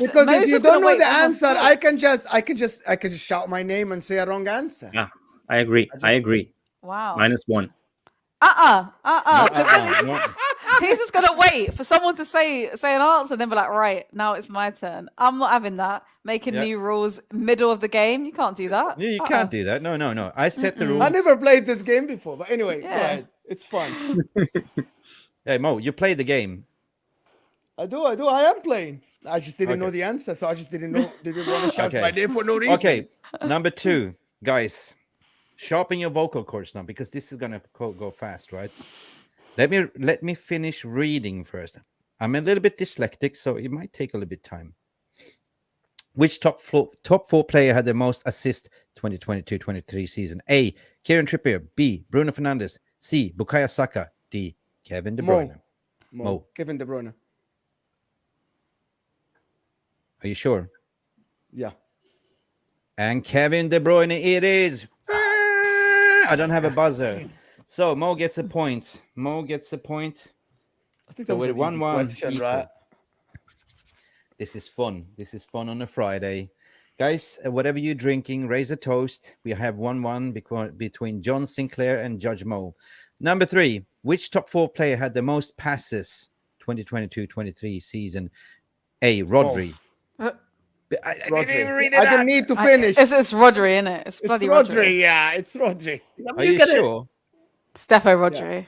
Because if you is don't gonna know wait the for answer, two. I can just shout my name and say a wrong answer. Yeah, I agree. I agree. Wow. -1. He's just gonna wait for someone to say an answer and then be like, right, now it's my turn. I'm not having that. Making new rules middle of the game. You can't do that. You can't do that. No. I set the rules. I never played this game before, but anyway, go Yeah. ahead. It's fun. Hey, Mo, you play the game. I do. I am playing. I just didn't know the answer, so I just didn't want to shout Okay. my name for no reason. Okay, number 2, guys, sharpen your vocal cords now because this is gonna go fast, right? Let me finish reading first. I'm a little bit dyslexic, so it might take a little bit time. Which top four player had the most assists 2022-23 season? A. Kieran Trippier. B. Bruno Fernandes. C. Bukayo Saka. D. Kevin De Bruyne. Mo. Kevin De Bruyne. Are you sure? Yeah. And Kevin De Bruyne it is. I don't have a buzzer. So Mo gets a point. Mo gets a point. I think So that was with an easy 1-1 question, equal. right? This is fun. This is fun on a Friday. Guys, whatever you're drinking, raise a toast. We have 1-1 between John Sinclair and Judge Mo. Number 3, which top four player had the most passes 2022-23 season? A. Rodri. I didn't even read it I didn't out. need to finish. It's Rodri, isn't it? It's It's bloody Rodri. Rodri. Yeah, it's Rodri. Are you sure? Stefo Rodri.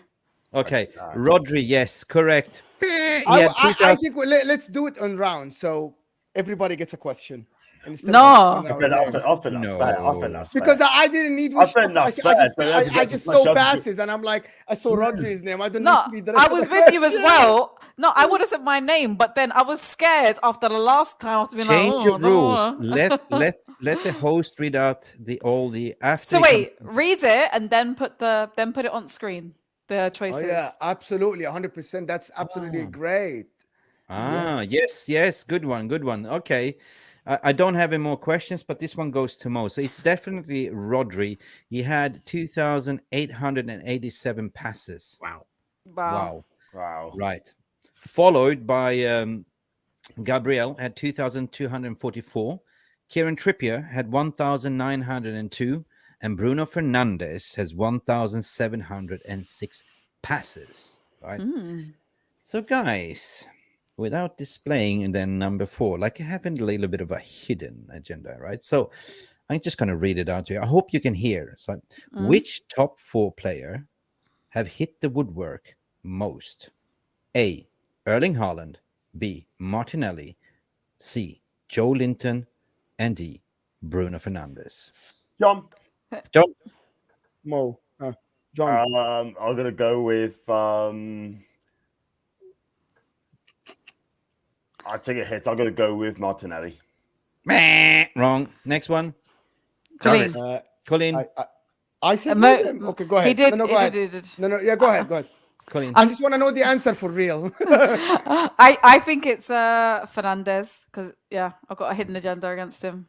Okay, Rodri, yes, correct. I think let's do it on rounds, so everybody gets a question. instead No. of an I hour think, game. I think that's fair. I think that's Because fair. I didn't need. I think that's fair, so you have to I get just as much saw as- passes, and I'm like, I saw Rodri's name. I don't No, need to read the rest I of was the with you as question. well. No, I would have said my name, but then I was scared after the last time. After being Change like, your oh, I don't rules. wanna." Let the host read out all the after. So he wait, comes- read it and then put it on screen. The Oh choices. yeah, absolutely, 100%. That's absolutely great. Yes, good one. Okay, I don't have any more questions, but this one goes to Mo. So it's definitely Rodri. He had 2,887 passes. Wow. Wow. Right. Followed by Gabriel had 2,244. Kieran Trippier had 1,902. And Bruno Fernandes has 1,706 passes. Right. So, guys, without displaying then number 4, like I have a little bit of a hidden agenda, right? So I'm just going to read it out to you. I hope you can hear. So, which top 4 player have hit the woodwork most? A. Erling Haaland. B. Martinelli. C. Joe Linton. And D. Bruno Fernandes. John. Mo, John. I'm gonna go with I take a hit. I'm gonna go with Martinelli. Wrong. Next one. Colleen. Colleen. I said Mo- them. Okay, go ahead. He did. No, go he ahead. did. No, yeah, go ahead. Go ahead. Colleen. I just want to know the answer for real. I think it's Fernandez because I've got a hidden agenda against him.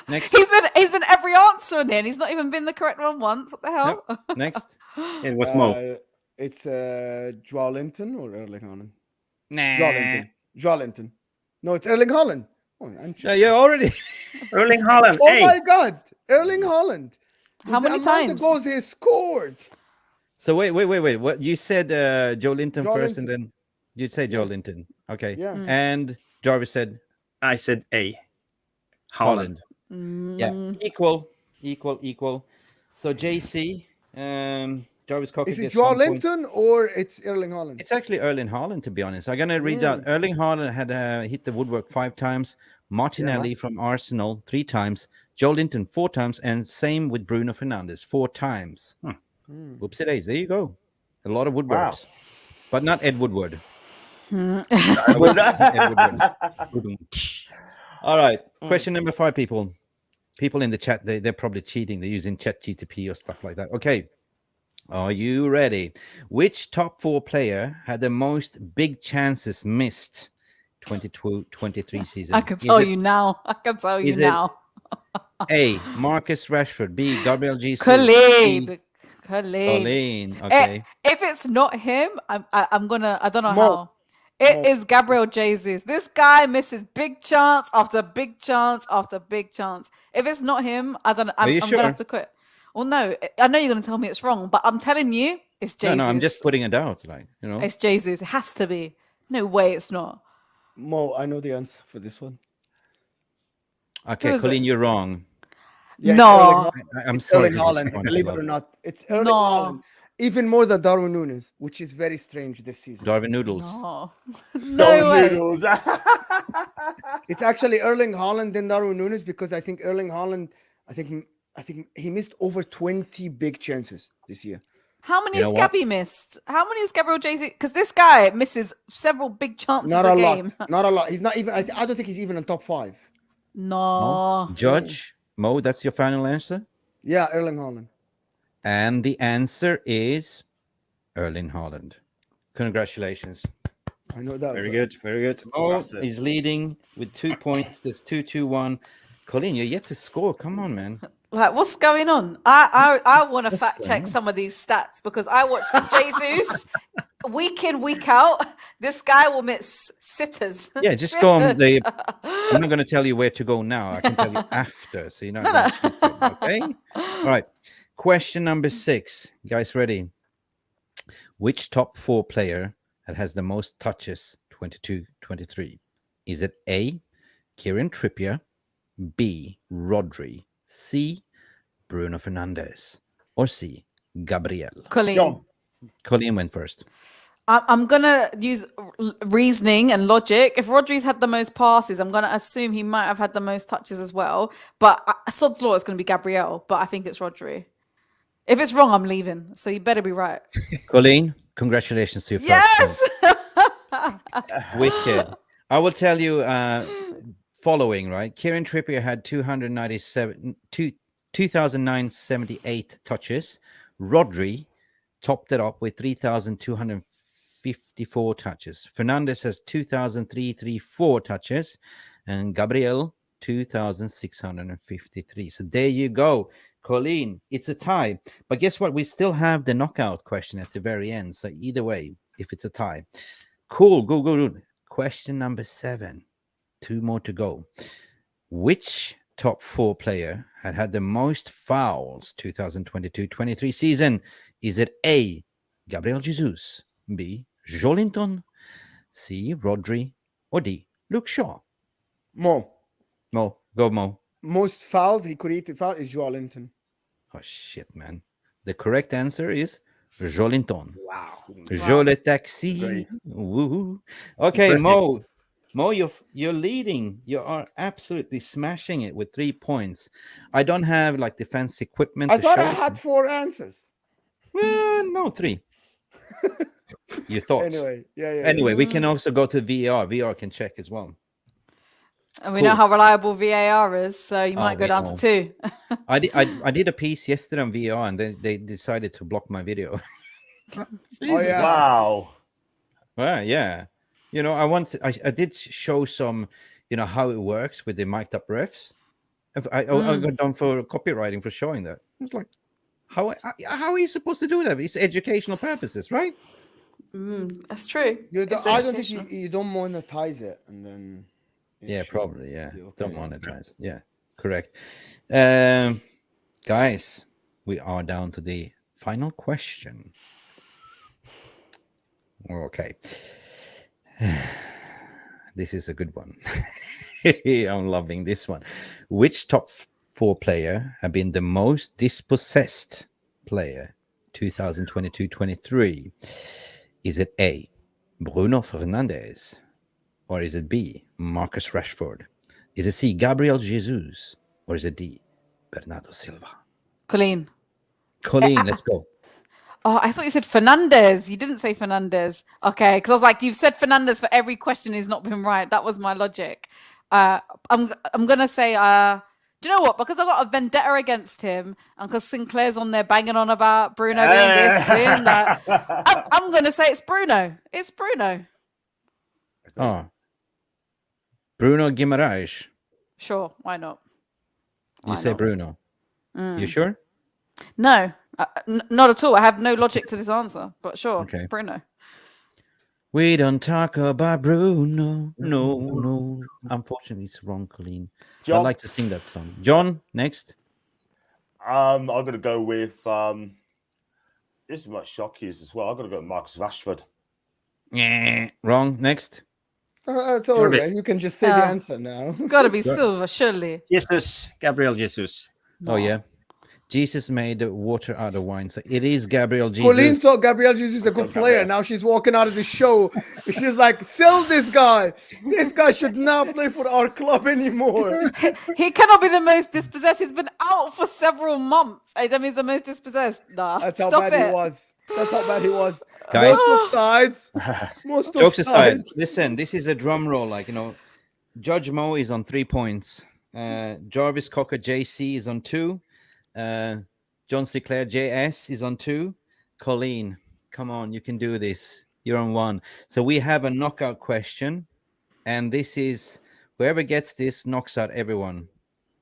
Next. He's been every answer in here, and he's not even been the correct one once. What the hell? Nope. Next. It was Mo. It's Joao Linton or Erling Haaland? Nah. Joao Linton. No, it's Erling Haaland. Oh, I'm Yeah, you're already. Erling Haaland. Oh Hey, my God, Erling Haaland. How With many the amount times? of goals he scored? So wait. What you said? Joe Linton Joe first, Linton. and then you'd say Joe Linton. Okay. Yeah. And Jarvis said I said A. Haaland. Yeah. Equal. So JC, Jarvis Cocker Is it gets Joao 1 point. Linton or it's Erling Haaland? It's actually Erling Haaland, to be honest. I'm gonna read out. Erling Haaland had hit the woodwork 5 times. Martinelli from Arsenal 3 times. Joe Linton 4 times, and same with Bruno Fernandes 4 times. Whoopsie days! There you go. A lot of woodworks, but not Ed Woodward. Ed Woodward. All right. Question number 5, people. People in the chat, they're probably cheating. They're using ChatGTP or stuff like that. Okay. Are you ready? Which top 4 player had the most big chances missed 22-23 season? I can tell you now. is it- A. Marcus Rashford. B. Gabriel Jesus. Colleen. Colleen. Okay. If it's not him, I'm gonna. I don't know Mo. how. It is Gabriel Jesus. This guy misses big chance after big chance after big chance. If it's not him, I don't. I'm you gonna sure? have to quit. Well, no, I know you're gonna tell me it's wrong, but I'm telling you, it's Jesus. No, I'm just putting it out. Like, you know. It's Jesus. It has to be. No way, it's not. Mo, I know the answer for this one. Okay, Who is Colleen, it? you're wrong. Yeah, it's No. Erling Haaland. I'm It's sorry. Erling to Haaland, disappoint believe you, it or love. not. It's Erling No. Haaland. Even more than Darwin Nunes, which is very strange this season. Darwin Noodles. Oh, no way. Noodles. It's actually Erling Haaland and Darwin Nunes because I think Erling Haaland, I think he missed over 20 big chances this year. How many You know has what? Gabby missed? How many has Gabriel Jesus? Because this guy misses several big chances Not a a game. lot. Not a lot. He's not even. I don't think he's even in top 5. Mo? No. Judge Mo, that's your final answer, Yeah, Erling Haaland. and the answer is Erling Haaland. Congratulations. I know that. Very good, very good. Mo Impressive. is leading with 2 points. There's 2-2-1. Colin, you're yet to score. Come on, man. Like, what's going on? I want to fact check Listen. some of these stats because I watch Jesus week in, week out. This guy will miss sitters. Yeah, just go on Sitters. I'm not going to tell you where to go now. I can tell you after, so you're not going stupid, okay? All right. Question number 6. You guys ready? Which top 4 player that has the most touches 22-23? Is it A, Kieran Trippier, B, Rodri, C, Bruno Fernandes, or C, Gabriel? Colleen. John. Colleen went first. I'm gonna use reasoning and logic. If Rodri's had the most passes, I'm gonna assume he might have had the most touches as well. But sod's law is gonna be Gabriel, but I think it's Rodri. If it's wrong, I'm leaving. So you better be right. Colleen, congratulations to your first point. Yes. Wicked. I will tell you following, right? Kieran Trippier had 2,978 touches. Rodri topped it up with 3,254 touches. Fernandes has 2,334 touches. And Gabriel, 2,653. So there you go. Colleen, it's a tie. But guess what? We still have the knockout question at the very end. So either way, if it's a tie. Cool. Go. Question number 7. 2 more to go. Which top 4 player had the most fouls 2022-23 season? Is it A, Gabriel Jesus, B, Jolinton, C, Rodri, or D, Luke Shaw? Mo. Mo, go Mo. Most fouls he could eat foul is Joelinton. Oh shit, man. The correct answer is Jolinton. Wow. Je le taxi. Great. Woohoo. Okay, Impressive. Mo, you're leading. You are absolutely smashing it with 3 points. I don't have like defense equipment. I to thought show I you. had 4 answers. No, 3. You thought. Anyway, We can also go to VAR. VAR can check as well. And we know Cool. how reliable VAR is, so you might go we down know. to 2. I did a piece yesterday on VAR, and then they decided to block my video. Oh yeah. Wow. Well, yeah. You know, I did show some, how it works with the mic'd up refs. I got done for copywriting for showing that. It's like, how are you supposed to do that? It's educational purposes, right? That's true. I It's don't think educational. you don't monetize it, and then it Yeah, should probably. Yeah, be okay. don't monetize. Yeah, correct. Guys, we are down to the final question. Okay. This is a good one. I'm loving this one. Which top 4 player have been the most dispossessed player 2022-23? Is it A, Bruno Fernandes, or is it B, Marcus Rashford? Is it C, Gabriel Jesus, or is it D, Bernardo Silva? Colleen. Colleen, let's go. Oh, I thought you said Fernandez. You didn't say Fernandez. Okay, because I was like, you've said Fernandez for every question. He's not been right. That was my logic. I'm gonna say, do you know what? Because I got a vendetta against him, and because Sinclair's on there banging on about Bruno being this, being that, I'm gonna say it's Bruno. It's Bruno. Oh, Bruno Guimaraes. Sure, why not? You Why say not? Bruno. You sure? No, not at all. I have no logic to this answer, but sure, Okay. Bruno. We don't talk about Bruno. No. Unfortunately, it's wrong, Colleen. I'd John. like to sing that song. John, next. I'm gonna go with this is my shockies as well. I'm gonna go with Marcus Rashford. Wrong. Next. It's all right. Jarvis. You can just say the answer now. It's got to be Silva, surely. Jesus, Gabriel Jesus. Oh, yeah. Jesus made water out of wine. So it is Gabriel Colleen Jesus. thought Gabriel Jesus is a good player. Now she's walking out of the show. She's like, sell this guy. This guy should not play for our club anymore. He cannot be the most dispossessed. He's been out for several months. I mean, he's the most dispossessed. Nah, That's how stop bad it. he was. That's how bad he was. Guys. Most offsides. Most Jokes aside, offsides. listen, this is a drum roll. Like, Judge Mo is on 3 points. Jarvis Cocker JC is on 2. John Sinclair JS is on 2. Colleen, come on, you can do this. You're on 1. So we have a knockout question, and this is whoever gets this knocks out everyone.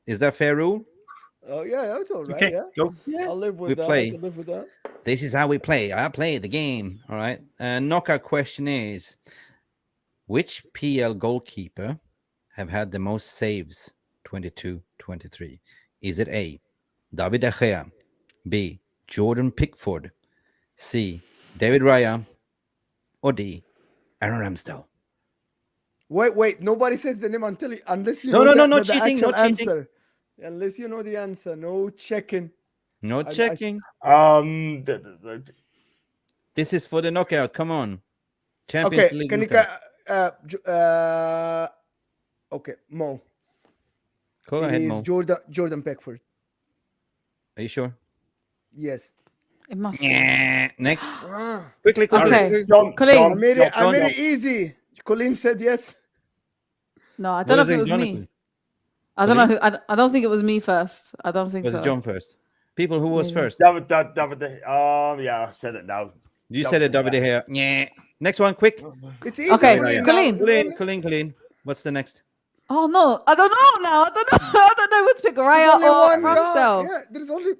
Is that fair rule? Oh yeah, that's all right. Okay, Yeah, go. I'll live with We that. play. I can live with that. This is how we play. I play the game. All right. Knockout question is, which PL goalkeeper have had the most saves 22-23? Is it A, David De Gea, B, Jordan Pickford, C, David Raya, or D, Aaron Ramsdale? Wait. Nobody says the name unless you No, know no the cheating, no actual cheating. answer. Unless you know the answer, no checking. No I- checking. This is for the knockout. Come on. Champions Okay, League. can you knockout. okay, Mo. Go It ahead, is Mo. Jordan Pickford. Are you sure? Yes. It must be. Next. Ah, Quickly. Okay. John, Colleen. I made it John. easy. Colleen said yes. No, I What don't know is if it was Jonathan? me. I don't know who. I don't think it was me first. I don't think Was so. it John first? People, who was first? David, yeah, I said it now. You said it, David De Gea. Yeah. Next one, quick. It's easy. Okay, for you now. Colleen. Colleen. What's the next? Oh no, I don't know now. I don't know. I don't know what to pick. There's Raya only or one guy. Ramsdale. Yeah, there's only.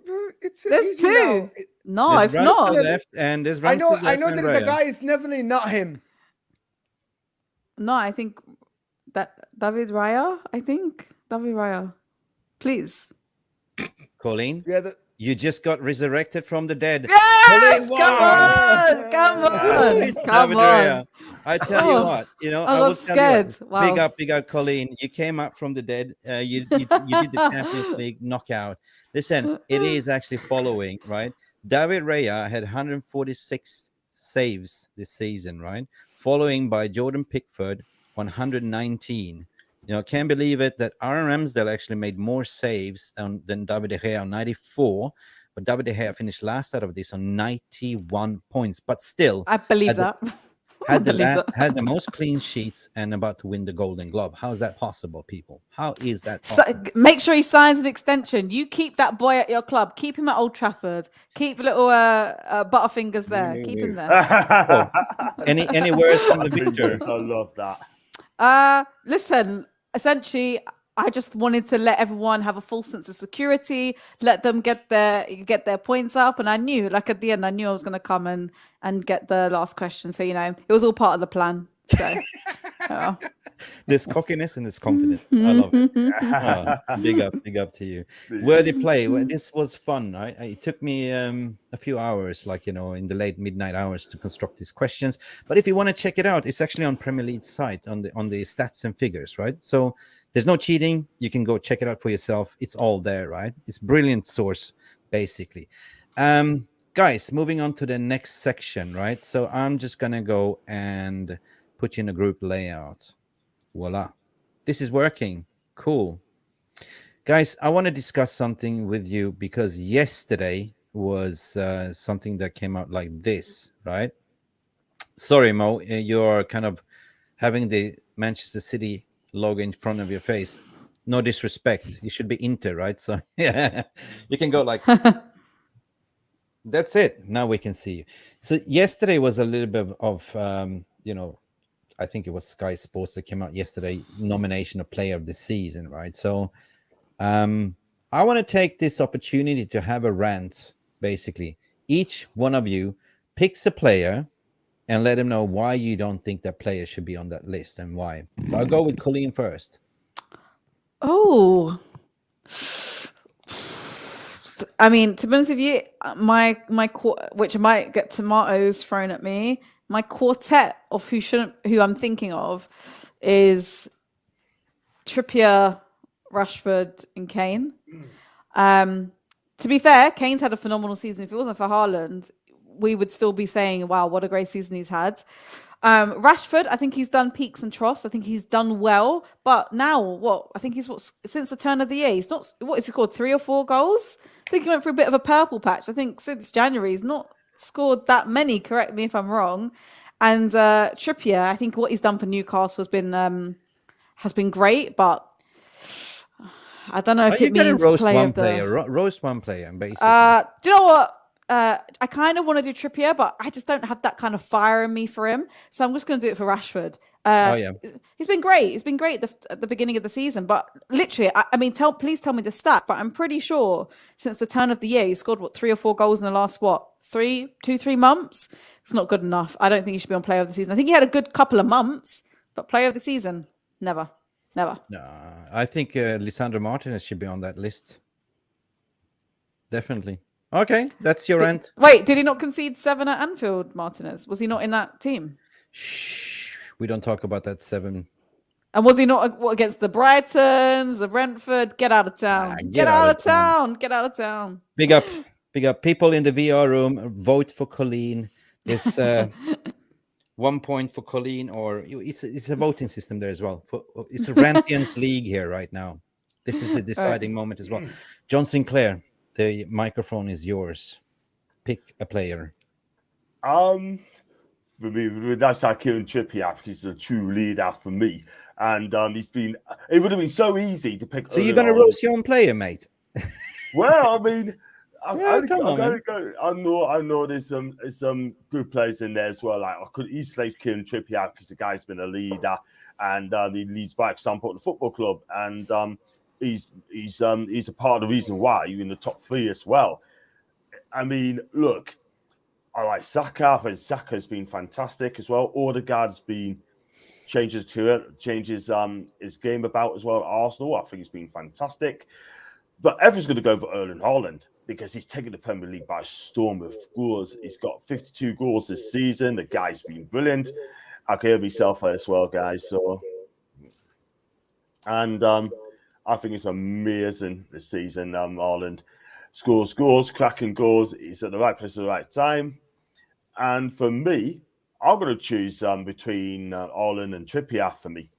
It's There's easy 2. now. No, There's it's Ramsdale not. left, and there's I know. Ramsdale I know. left and There's a Raya. guy. It's definitely not him. No, I think that David Raya. I think David Raya. Please. Colleen, Yeah. you just got resurrected from the dead. Yes! Colleen Come won! on! Come on! Come David on! Raya. I tell you Oh, what, I will got tell you what, scared. Wow. Big up, Colleen. You came up from the dead. You did the Champions League knockout. Listen, it is actually following, right? David Raya had 146 saves this season, right? Following by Jordan Pickford, 119. Can't believe it that Aaron Ramsdale actually made more saves than David De Gea on 94. But David De Gea finished last out of this on 91 points. But still, I believe Had the- that. I believe that. had the most clean sheets and about to win the Golden Glove. How is that possible, people? How is that So, possible? make sure he signs an extension. You keep that boy at your club. Keep him at Old Trafford. Keep little Butterfingers there. Keep him there. Any words from the victor? I love that. Listen, essentially, I just wanted to let everyone have a full sense of security, let them get their points up, and I knew, like at the end, I knew I was going to come and get the last question. So it was all part of the plan. So, yeah. This cockiness and this confidence, I love it. Big up to you. Worthy play. Well, this was fun. It took me a few hours, in the late midnight hours, to construct these questions. But if you want to check it out, it's actually on Premier League's site on the stats and figures, right? So there's no cheating. You can go check it out for yourself. It's all there, right? It's brilliant source, basically. Guys, moving on to the next section, right? So I'm just gonna go and put you in a group layout. Voila. This is working. Cool. Guys, I want to discuss something with you because yesterday was something that came out like this, right? Sorry, Mo, you're kind of having the Manchester City logo in front of your face. No disrespect. You should be Inter, right? So yeah, you can go like, that's it. Now we can see you. So yesterday was a little bit of, I think it was Sky Sports that came out yesterday, nomination of player of the season, right? So I want to take this opportunity to have a rant, basically. Each one of you picks a player and let them know why you don't think that player should be on that list and why. So I'll go with Colleen first. Oh, I mean, to be honest with you, which might get tomatoes thrown at me. My quartet of who I'm thinking of is Trippier, Rashford, and Kane. To be fair, Kane's had a phenomenal season. If it wasn't for Haaland, we would still be saying, wow, what a great season he's had. Rashford, I think he's done peaks and troughs. I think he's done well. But now, I think he's since the turn of the year, he's not, has he scored 3 or 4 goals? I think he went through a bit of a purple patch. I think since January, he's not scored that many. Correct me if I'm wrong. And Trippier, I think what he's done for Newcastle has been great, but I don't know if it means roast play one of the player. Roast one player, basically. do you know what? I kind of want to do Trippier, but I just don't have that kind of fire in me for him. So I'm just going to do it for Rashford. He's been great. He's been great at the beginning of the season. But literally, I mean, please tell me the stat. But I'm pretty sure since the turn of the year, he scored 3 or 4 goals in the last 3 months. It's not good enough. I don't think he should be on Player of the Season. I think he had a good couple of months, but Player of the Season, never. No, I think Lisandro Martinez should be on that list. Definitely. Okay, that's your rant. Wait, did he not concede 7 at Anfield, Martinez? Was he not in that team? Shh, we don't talk about that 7. And was he not against the Brightons, the Brentford? Get out of town. Get out of town. Get out of town. Big up. People in the VR room, vote for Colleen. There's 1 point for Colleen, or it's a voting system there as well. It's a Rantians league here right now. This is the deciding moment as well. John Sinclair, the microphone is yours. Pick a player. For me, that's like Kieran Trippier. He's a true leader for me, and it would have been so easy to pick. So you're gonna roast your own player, mate? Well, I mean, I know there's some good players in there as well. Like I could easily say Kieran Trippier because the guy's been a leader and he leads by example at the football club, and he's a part of the reason why you're in the top 3 as well. I mean, look, I like Saka. I think Saka's been fantastic as well. Odegaard's been changes his game about as well at Arsenal. I think he's been fantastic. But everyone's going to go for Erling Haaland because he's taken the Premier League by storm with goals. He's got 52 goals this season. The guy's been brilliant. I can hear myself as well, guys. So, and I think it's amazing this season. Haaland scores, cracking goals. He's at the right place at the right time. And for me, I'm going to choose between Haaland and Trippier for me.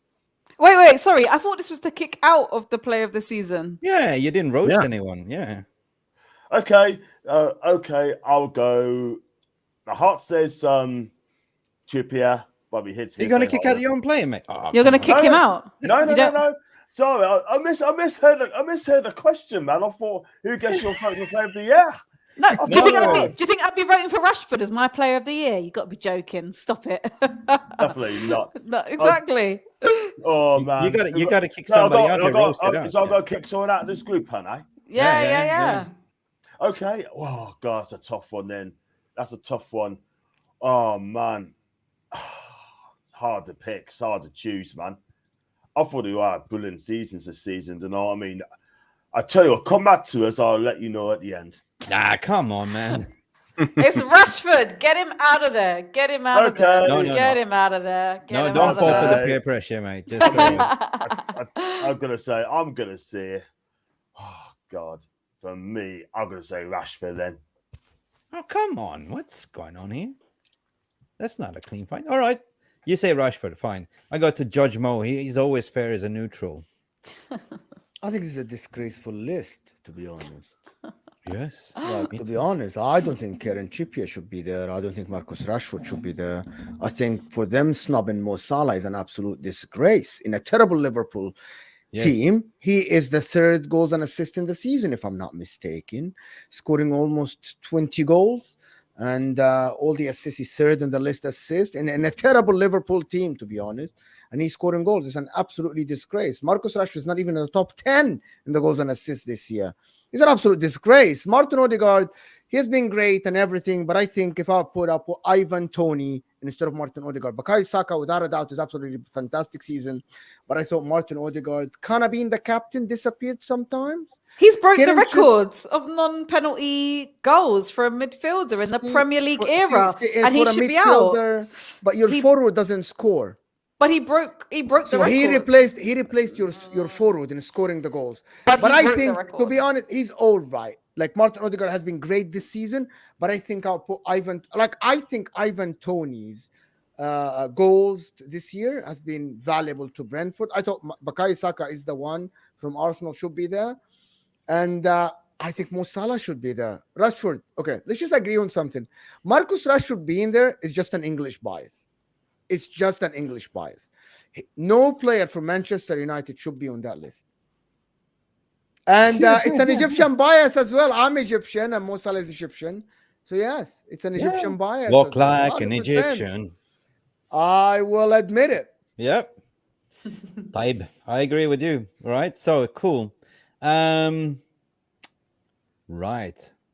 Wait, sorry. I thought this was to kick out of the Player of the Season. Yeah, you didn't roast anyone. Yeah. Okay, I'll go. The heart says Trippier, but he hits. You're going to kick out your own player, mate. You're going to kick him out? No. Sorry, I misheard the question, man. I thought, who gets your Player of the Year? No, do you think I'd be voting for Rashford as my Player of the Year? You got to be joking. Stop it. Definitely not. No, exactly. Oh man, you got to kick somebody out. So I've got to kick someone out of this group, haven't I? Yeah. Okay. Oh god, that's a tough one. Then that's a tough one. Oh man, it's hard to pick. It's hard to choose, man. I thought they were brilliant seasons this season. You know what I mean? I tell you, come back to us. I'll let you know at the end. Ah, come on, man. It's Rashford. Get him out of there. Get him out of there. Get him out of there. Don't fall for the peer pressure, mate. Just I'm gonna say. Oh God, for me, I'm gonna say Rashford then. Oh come on, what's going on here? That's not a clean fight. All right, you say Rashford, fine. I got to Judge Mo. He's always fair as a neutral. I think this is a disgraceful list, to be honest. Yes. To be honest, I don't think Kieran Trippier should be there. I don't think Marcus Rashford should be there. I think for them, snubbing Mo Salah is an absolute disgrace. In a terrible Liverpool team, he is the 3rd goals and assist in the season, if I'm not mistaken, scoring almost 20 goals. And all the assists, he's 3rd on the list assist. And in a terrible Liverpool team, to be honest. And he's scoring goals. It's an absolutely disgrace. Marcus Rashford is not even in the top 10 in the goals and assists this year. It's an absolute disgrace. Martin Odegaard, he has been great and everything, but I think if I put up Ivan Toney instead of Martin Odegaard, Bukayo Saka, without a doubt, is absolutely fantastic season. But I thought Martin Odegaard, kind of being the captain, disappeared sometimes. He's broke the records of non-penalty goals for a midfielder in the Premier League era, and he should be out. But your forward doesn't score. But he broke the So record. he replaced your forward in scoring the goals. But But he I broke the think, to record. be honest, he's all right. Like Martin Odegaard has been great this season, but I think I'll put I think Ivan Toney's goals this year has been valuable to Brentford. I thought Bukayo Saka is the one from Arsenal should be there, and I think Mo Salah should be there. Rashford, okay, let's just agree on something. Marcus Rashford being there is just an English bias. It's just an English bias. No player from Manchester United should be on that list. And it's an Egyptian bias as well. I'm Egyptian and Mo Salah is Egyptian. So yes, it's an Egyptian bias. Walk as well, like an 100%. Egyptian. I will admit it. Yep. Taib, I agree with you. Right. So cool. Right.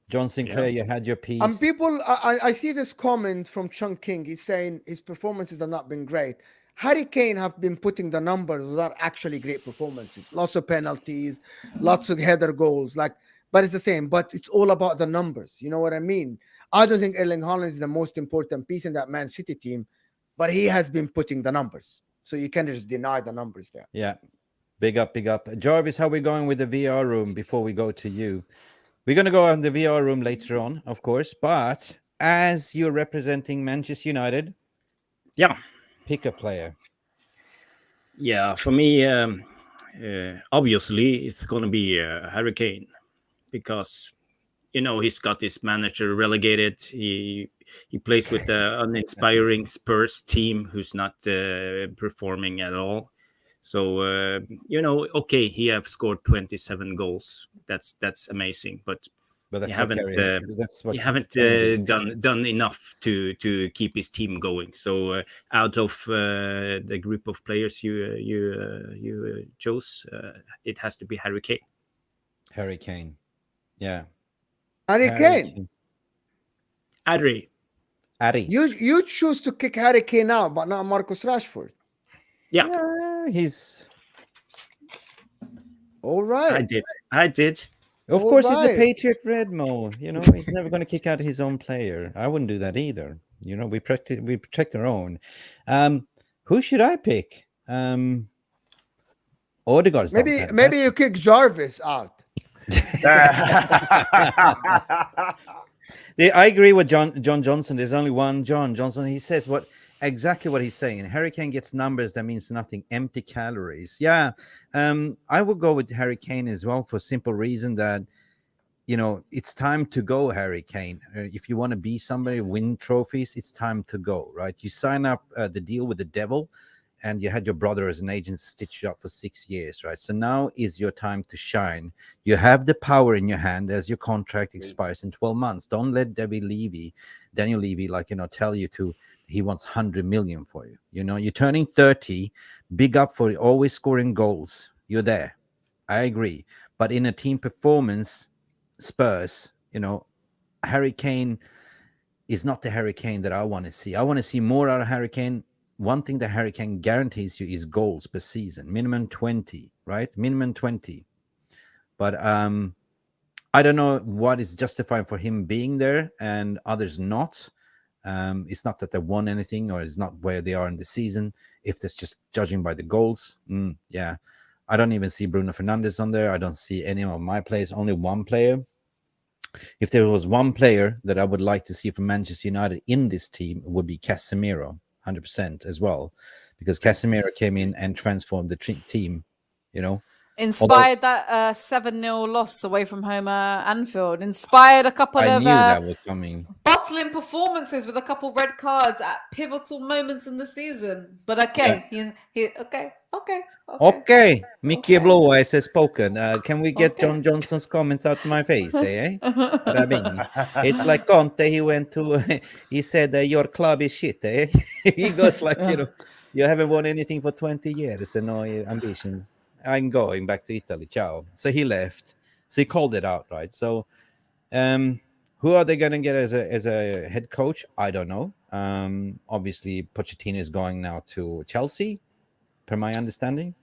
John Sinclair, you had your piece. And people, I see this comment from Chung King. He's saying his performances have not been great. Harry Kane have been putting the numbers that are actually great performances. Lots of penalties, lots of header goals. But it's the same. But it's all about the numbers. You know what I mean? I don't think Erling Haaland is the most important piece in that Man City team, but he has been putting the numbers. So you can't just deny the numbers there. Yeah. Big up, big up. Jarvis, how are we going with the VR room before we go to you? We're going to go on the VR room later on, of course. But as you're representing Manchester United, Yeah. pick a player. Yeah, for me, obviously, it's going to be Harry Kane because, he's got his manager relegated. He plays with the uninspiring Spurs team who's not performing at all. So, okay, he have scored 27 goals. That's amazing, but But he that's haven't done enough to keep his team going. So out of the group of players you chose, it has to be Harry Kane. Harry Kane. Yeah. Harry Kane. Adri. You choose to kick Harry Kane out, but not Marcus Rashford. Yeah. He's all right. I did. Of All course, right. it's a Patriot Redmo. He's never going to kick out his own player. I wouldn't do that either. We protect our own. Who should I pick? Odegaard's maybe you kick Jarvis out. I agree with John Johnson. There's only one John Johnson. He says exactly what he's saying. Harry Kane gets numbers, that means nothing. Empty calories. Yeah. I would go with Harry Kane as well for a simple reason that, it's time to go, Harry Kane. If you want to be somebody, win trophies, it's time to go, right? You sign up the deal with the devil and you had your brother as an agent stitched you up for 6 years, right? So now is your time to shine. You have the power in your hand as your contract expires in 12 months. Don't let Daniel Levy, tell you he wants 100 million for you. You're turning 30, big up for always scoring goals. You're there. I agree. But in a team performance, Spurs, Harry Kane is not the Harry Kane that I want to see. I want to see more out of Harry Kane. One thing that Harry Kane guarantees you is goals per season, minimum 20, right? Minimum 20. But I don't know what is justifying for him being there and others not. It's not that they won anything or it's not where they are in the season. If that's just judging by the goals, yeah. I don't even see Bruno Fernandes on there. I don't see any of my players, only one player. If there was one player that I would like to see from Manchester United in this team, it would be Casemiro, 100% as well. Because Casemiro came in and transformed the team, Inspired that 7-0 loss away from home Anfield. Inspired a couple I of knew that was coming. bustling performances with a couple red cards at pivotal moments in the season. But okay, Okay, Mickey Blåa has spoken. Can we get John Johnson's comments out of my face? What I mean, it's like Conte. He went to. He said your club is shit. He goes like, you haven't won anything for 20 years and no ambition. I'm going back to Italy. Ciao. So he left. So he called it out, right? So, who are they going to get as a head coach? I don't know. Obviously, Pochettino is going now to Chelsea, per my understanding.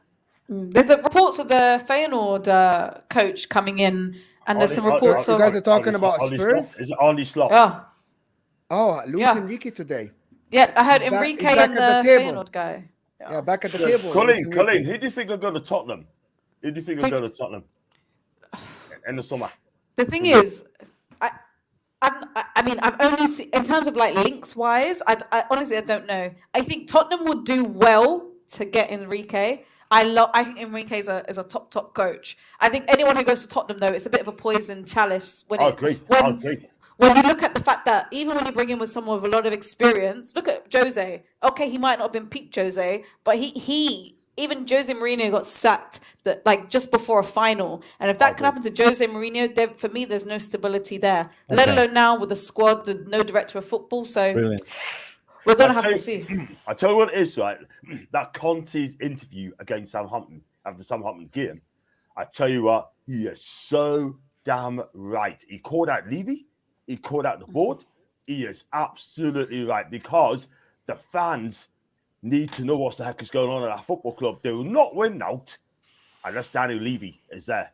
There's the reports of the Feyenoord coach coming in, and there's some reports you of. guys are talking about Spurs. Is it Arne Slot? Oh, Luis Enrique today. Yeah, I heard He's Enrique back and at the the table. Feyenoord guy. Yeah, back at the table. Colleen, who do you think will go to Tottenham? Who do you think will go to Tottenham in the summer? The thing is, I mean, I've only seen, in terms of like links wise, I honestly, I don't know. I think Tottenham would do well to get Enrique. I think Enrique is a top coach. I think anyone who goes to Tottenham though, it's a bit of a poison chalice. I agree. When you look at the fact that even when you bring in with someone with a lot of experience, look at Jose. Okay, he might not have been peak Jose, but he even Jose Mourinho got sacked like just before a final. And if that can happen to Jose Mourinho, then for me, there's no stability there. Okay. Let alone now with the squad, no director of football. So brilliant. We're going to have to see. I tell you what it is, right? That Conte's interview against Southampton after the Southampton game, I tell you what, he is so damn right. He called out Levy. He called out the board. He is absolutely right because the fans need to know what the heck is going on at our football club. They will not win out unless Daniel Levy is there.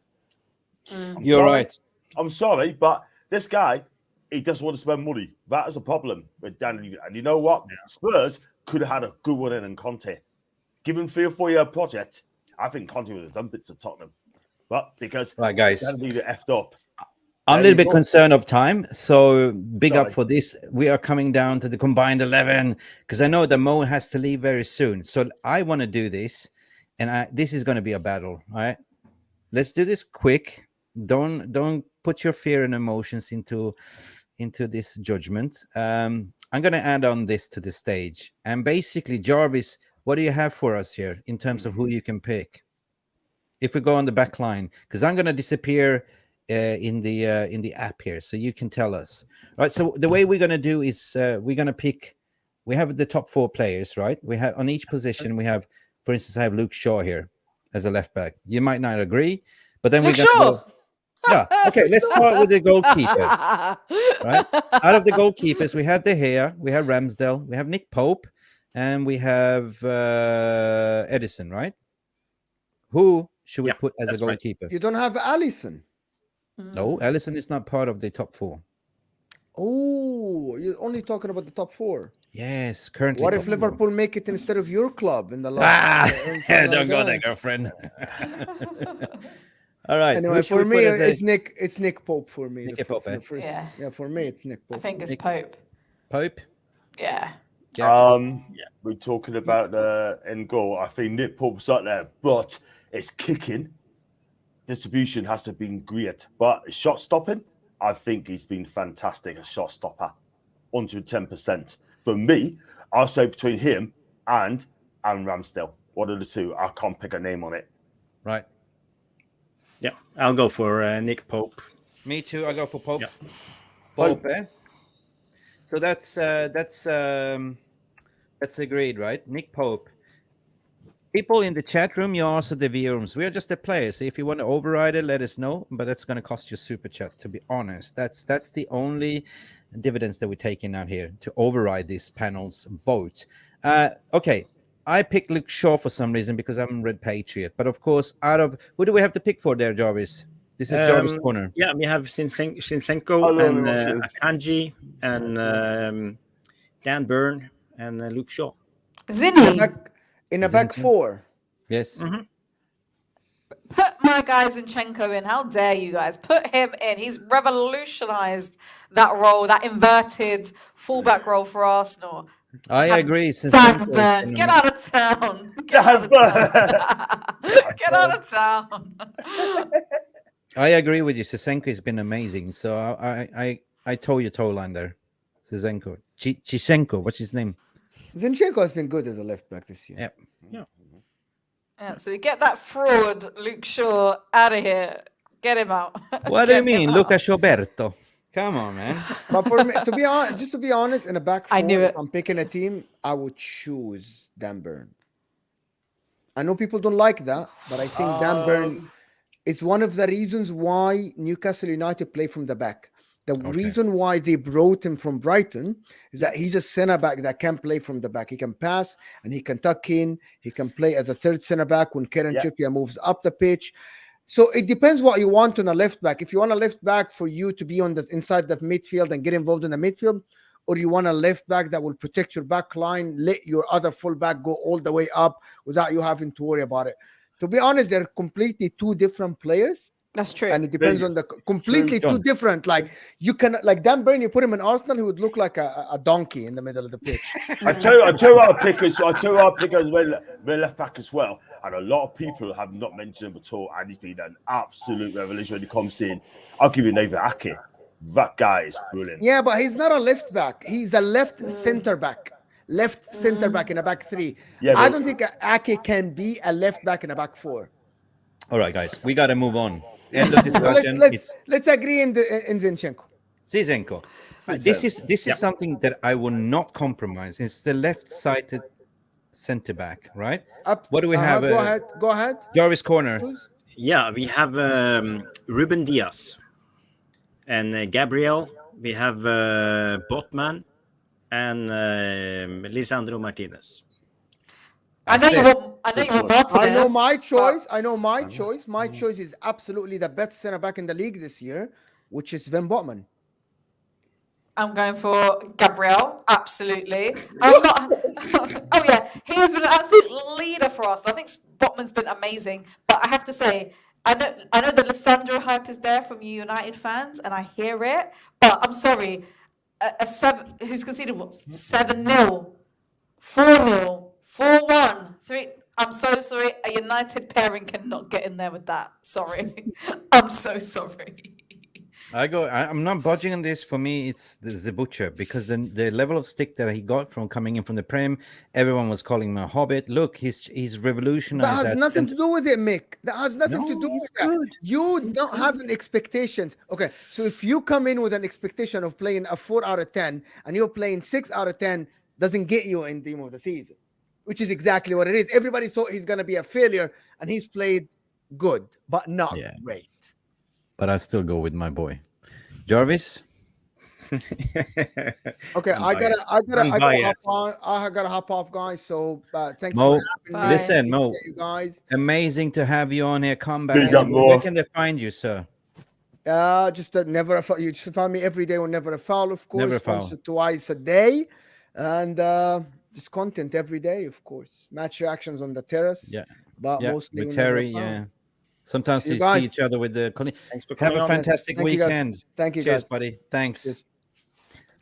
You're right. I'm sorry, but this guy, he doesn't want to spend money. That is a problem with Daniel Levy. And you know what? Yeah. Spurs could have had a good one in Conte. Given 3 or 4 year project, I think Conte would have done bits of Tottenham. But because guys, Daniel Levy effed up. I'm a little bit concerned of time, so big up for this. We are coming down to the combined 11 because I know that Mo has to leave very soon. So I want to do this, and this is going to be a battle. All right, let's do this quick. Don't put your fear and emotions into this judgment. I'm going to add on this to the stage, and basically, Jarvis, what do you have for us here in terms of who you can pick? If we go on the back line, because I'm going to disappear. In the app here, so you can tell us. All right, so the way we're going to do is we're going to pick, we have the top 4 players, right? We have on each position, we have, for instance, I have Luke Shaw here as a left back. You might not agree, but then we're going to go, yeah, okay, let's start with the goalkeeper. Right, out of the goalkeepers, we have De Gea, we have Ramsdale, we have Nick Pope, and we have Edison, right? Who should we put as a goalkeeper? Right. You don't have Alisson. No, Alisson is not part of the top 4. Oh, you're only talking about the top 4. Yes, currently. What if Liverpool make it instead of your club in the last? Don't go there, girlfriend. All right. Anyway, for me, it's Nick Pope for me. Nick Pope, yeah, for me, it's Nick Pope. I think it's Pope. Pope? Yeah. We're talking about the end goal. I think Nick Pope's up there, but it's kicking. Distribution has to have been great, but shot stopping, I think he's been fantastic. A shot stopper, 110%. For me, I'll say between him and Ramsdale. One of the two. I can't pick a name on it. Right. Yeah, I'll go for Nick Pope. Me too. I'll go for Pope. Yeah. Pope, eh? So that's agreed, right? Nick Pope. People in the chat room, you also the view rooms. We are just the players. So if you want to override it, let us know. But that's going to cost you super chat. To be honest, that's the only dividends that we're taking out here to override this panel's vote. Okay, I picked Luke Shaw for some reason because I'm Red Patriot. But of course, out of who do we have to pick for there, Jarvis? This is Jarvis' corner. Yeah, we have Shinchenko and Akanji and Dan Burn and Luke Shaw. Zinni. In a back 4. Yes. Mm-hmm. Put my guy Zinchenko in. How dare you guys? Put him in. He's revolutionized that role, that inverted fullback role for Arsenal. I agree. Get out of town. Get out of town. Get out of town. I agree with you. Zinchenko has been amazing. So I told you toe line there. Zinchenko. Chichenko. What's his name? Zinchenko has been good as a left back this year. Yeah, so we get that fraud, Luke Shaw, out of here. Get him out. What do you mean, Lucas Roberto? Come on, man. But for me, to be honest, in a back 4, I knew it. if I'm picking a team, I would choose Dan Burn. I know people don't like that, but I think Dan Burn is one of the reasons why Newcastle United play from the back. The reason why they brought him from Brighton is that he's a center back that can play from the back. He can pass and he can tuck in. He can play as a third center back when Kieran Trippier moves up the pitch. So it depends what you want on a left back. If you want a left back for you to be on the inside the midfield and get involved in the midfield, or you want a left back that will protect your back line, let your other full back go all the way up without you having to worry about it. To be honest, they're completely two different players. That's true. And it depends on the completely True, two different. Like you can, like Dan Burn, you put him in Arsenal, he would look like a donkey in the middle of the pitch. I tell you what I pick as well, left back as well. And a lot of people have not mentioned him at all. And he's been an absolute revelation when he comes in. I'll give you Nathan Ake. That guy is brilliant. Yeah, but he's not a left back. He's a left center back. Left center back in a back three. Yeah, I don't think Ake can be a left back in a back four. All right, guys, we got to move on. End of discussion. Let's agree in Zinchenko. Zinchenko. This is something that I will not compromise. It's the left-sided centre back, right? What do we have? Go ahead. Jarvis corner. Yeah, we have Ruben Diaz and Gabriel. We have Botman and Lisandro Martinez. I know you want Martinez. I know my choice. My choice is absolutely the best center back in the league this year, which is Sven Botman. I'm going for Gabriel. Absolutely. I'm not. Oh yeah, he has been an absolute leader for us. I think Botman's been amazing. But I have to say, I know the Lissandro hype is there from you United fans, and I hear it. But I'm sorry, who's conceded what 7-0, 4-0. 4-1, 3. I'm so sorry. A United pairing cannot get in there with that. Sorry. I'm so sorry. I'm not budging on this. For me, it's the butcher, because the level of stick that he got from coming in from the Prem, everyone was calling him a hobbit. Look, he's revolutionized. That has nothing to do with it, Mick. That has nothing to do with that. You don't have an expectations. Okay, so if you come in with an expectation of playing a 4 out of 10 and you're playing 6 out of 10, doesn't get you in team of the season. Which is exactly what it is. Everybody thought he's going to be a failure, and he's played good, but not great. But I still go with my boy, Jarvis. Okay, I gotta hop off, guys. So thanks, Mo. for having me. Listen, Mo, you guys. Amazing to have you on here. Come back. More. Where can they find you, sir? Just never a foul. You should find me every day on Never a Foul, of course. Never a Foul. Once or twice a day, and just content every day, of course. Match reactions on the terrace. Yeah, but mostly with Terry. Yeah, sometimes See you you guys. see each other with the colleagues. Thanks for Have coming a on. fantastic Thank you, guys. weekend. Thank you, Cheers, guys. buddy. Thanks. Cheers.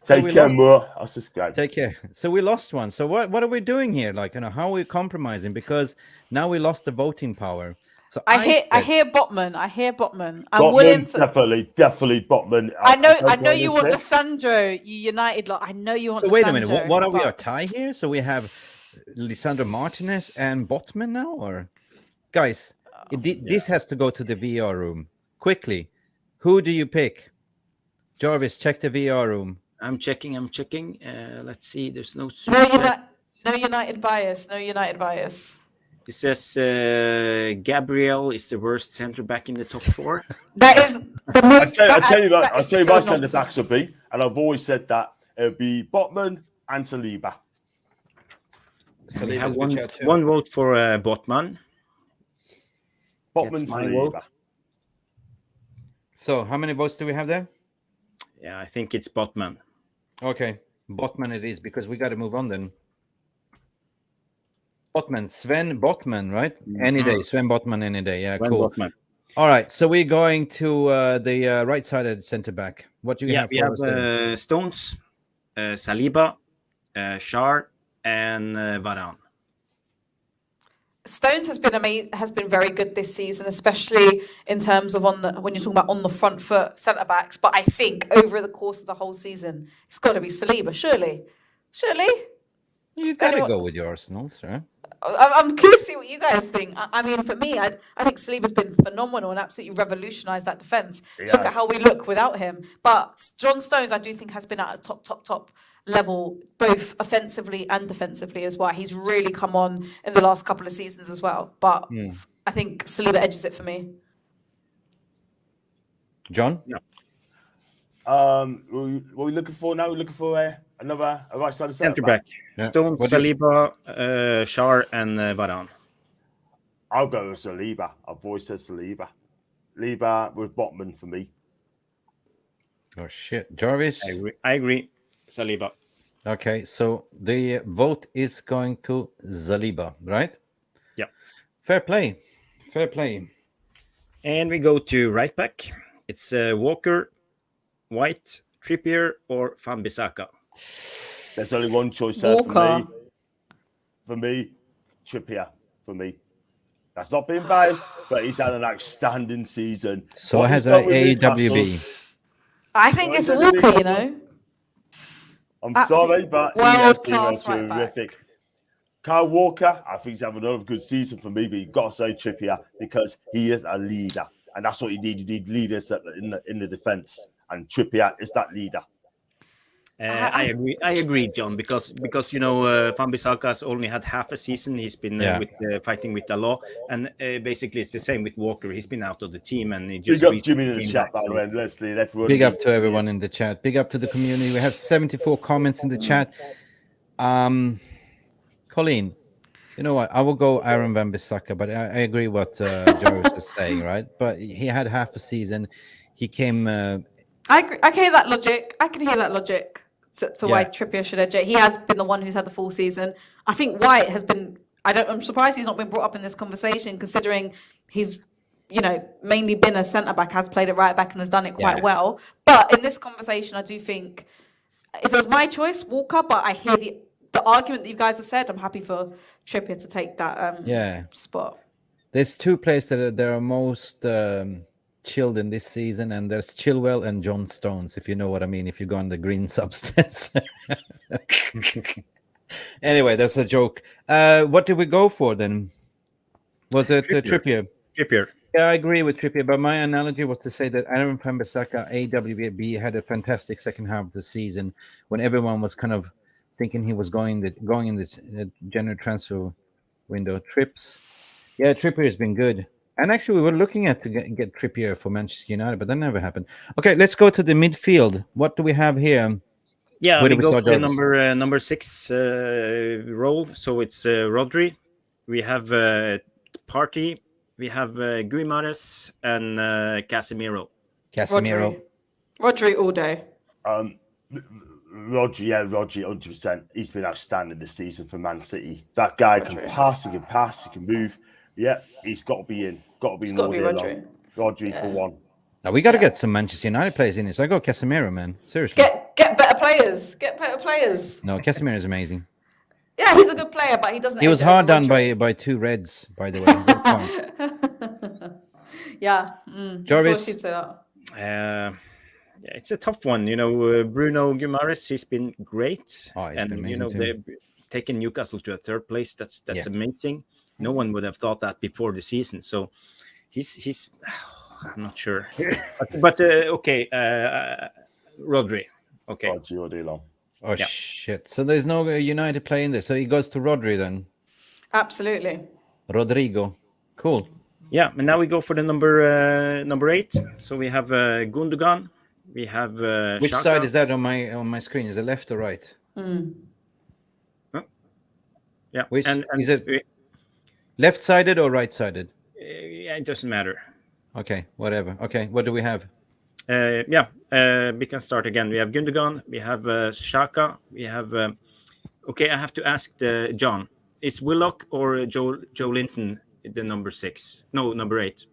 So Take we care, lost- more. I'll subscribe. Take care. So we lost one. So what are we doing here? Like, how are we compromising? Because now we lost the voting power. So I hear Botman. I'm willing to. Definitely Botman. I know you want Lissandro. You United lot. I know you want. So wait a minute. Lissandro, What are we? A but- tie here? So we have Lisandro Martinez and Botman now, or guys? This has to go to the VR room quickly. Who do you pick? Jarvis, check the VR room. I'm checking. Let's see. There's no. No United bias. It says Gabriel is the worst centre back in the top 4. That is the most. I'll tell you that my is so centre backs nonsense. will be, and I've always said that it'll be Botman and Saliba. We have Saliba's which are two. one vote for Botman. Botman, That's my vote. Saliba. So how many votes do we have there? Yeah, I think it's Botman. Okay, Botman it is, because we got to move on then. Botman, Sven Botman, right? Any day, Sven Botman, any day. Yeah, Sven cool. Botman. All right, so we're going to the right-sided centre back. What do you have We for have us there? Stones, Saliba, Schär, and Varane. Stones has been very good this season, especially in terms of when you're talking about on the front foot centre backs. But I think over the course of the whole season, it's got to be Saliba, surely. You've got to anyone- go with your Arsenals, right? I'm curious to see what you guys think. I mean, for me, I think Saliba's been phenomenal and absolutely revolutionised that defence. Look at how we look without him. But John Stones, I do think, has been at a top level, both offensively and defensively as well. He's really come on in the last couple of seasons as well. But I think Saliba edges it for me. John? What are we looking for now? We're looking for another right side of Centre back. Yeah. Stones, What do you- Saliba, Schär, and Varane. I'll go with Saliba. I've always said Saliba. Saliba with Botman for me. Oh, shit. Jarvis? I agree. Saliba. Okay, so the vote is going to Zaliba, right? Yeah. Fair play. Fair play. And we go to right back. It's Walker, White, Trippier, or Wan-Bissaka. There's only one choice there for me. Walker. For me, Trippier. For me. That's not being biased, but he's had an outstanding season. So What has he's done a with AWB. Newcastle, I think Well, it's he did Walker, you Newcastle. know. I'm Absolute sorry, but he has been a world-class right back. terrific. Kyle Walker, I think he's having another good season for me, but you've got to say Trippier because he is a leader. And that's what you need. You need leaders in the defence. And Trippier is that leader. I agree, John, because Wan-Bissaka has only had half a season. He's been fighting with the law, and basically it's the same with Walker. He's been out of the team, and he just Big up Jimmy in the came chat, back, by the so- way, and Leslie and everyone. Big up to everyone in the chat. Big up to the community. We have 74 comments in the chat. Colleen, you know what? I will go Aaron Wan-Bissaka, but I agree what Joris is saying, right? But he had half a season. He came. I agree. I can hear that logic. I can hear that logic to why Yeah. Trippier should edge it. He has been the one who's had the full season. I think White has been. I'm surprised he's not been brought up in this conversation, considering he's, mainly been a centre back, has played at right back, and has done it quite Yeah. well. But in this conversation, I do think if it was my choice, Walker. But I hear the argument that you guys have said. I'm happy for Trippier to take that spot. There's two players that are most chilled in this season, and there's Chilwell and John Stones, if you know what I mean, if you go on the green substance. Anyway, that's a joke. What did we go for then? Was it Trippier? Trippier. Yeah, I agree with Trippier, but my analogy was to say that Aaron Wan-Bissaka, AWB, had a fantastic second half of the season when everyone was kind of thinking he was going in this January transfer window. Trips. Yeah, Trippier has been good. And actually, we were looking at to get Trippier for Manchester United, but that never happened. Okay, let's go to the midfield. What do we have here? Yeah, Where we do we go start, for the Jarvis? number 6 role. So it's Rodri. We have Partey. We have Guimares and Casemiro. Casemiro. Rodri all day. Rodri, 100%. He's been outstanding this season for Man City. That guy can pass, he can move. Yeah, he's got to be in. Got to be in all Got to be day Rodri. long. Rodri for one. Now, we got to get some Manchester United players in this. I go Casemiro, man. Seriously. Get better players. Get better players. No, Casemiro is amazing. Yeah, he's a good player, but he doesn't. He was edge hard over done Rodri. by two Reds, by the way. Good point. Yeah. Jarvis? Of course you'd say that. Yeah, it's a tough one. Bruno Guimares, he's been great. Oh, he's and, been amazing too. they've taken Newcastle to a third place. That's Yeah. amazing. No one would have thought that before the season. So he's I'm not sure. but okay, Rodri. Okay. Rodri all day long. Oh, Yeah. shit. So there's no United play in there. So he goes to Rodri then. Absolutely. Rodrigo. Cool. Yeah, and now we go for the number 8. So we have Gundogan. We have Which Xhaka. side is that on my screen? Is it left or right? Yeah, Which and is it? Left-sided or right-sided? yeah, it doesn't matter. Okay, whatever. Okay, what do we have? We can start again. We have Gundogan. We have Xhaka. We have. Okay, I have to ask John. Is Willock or Joe Linton the number 6? No, number 8.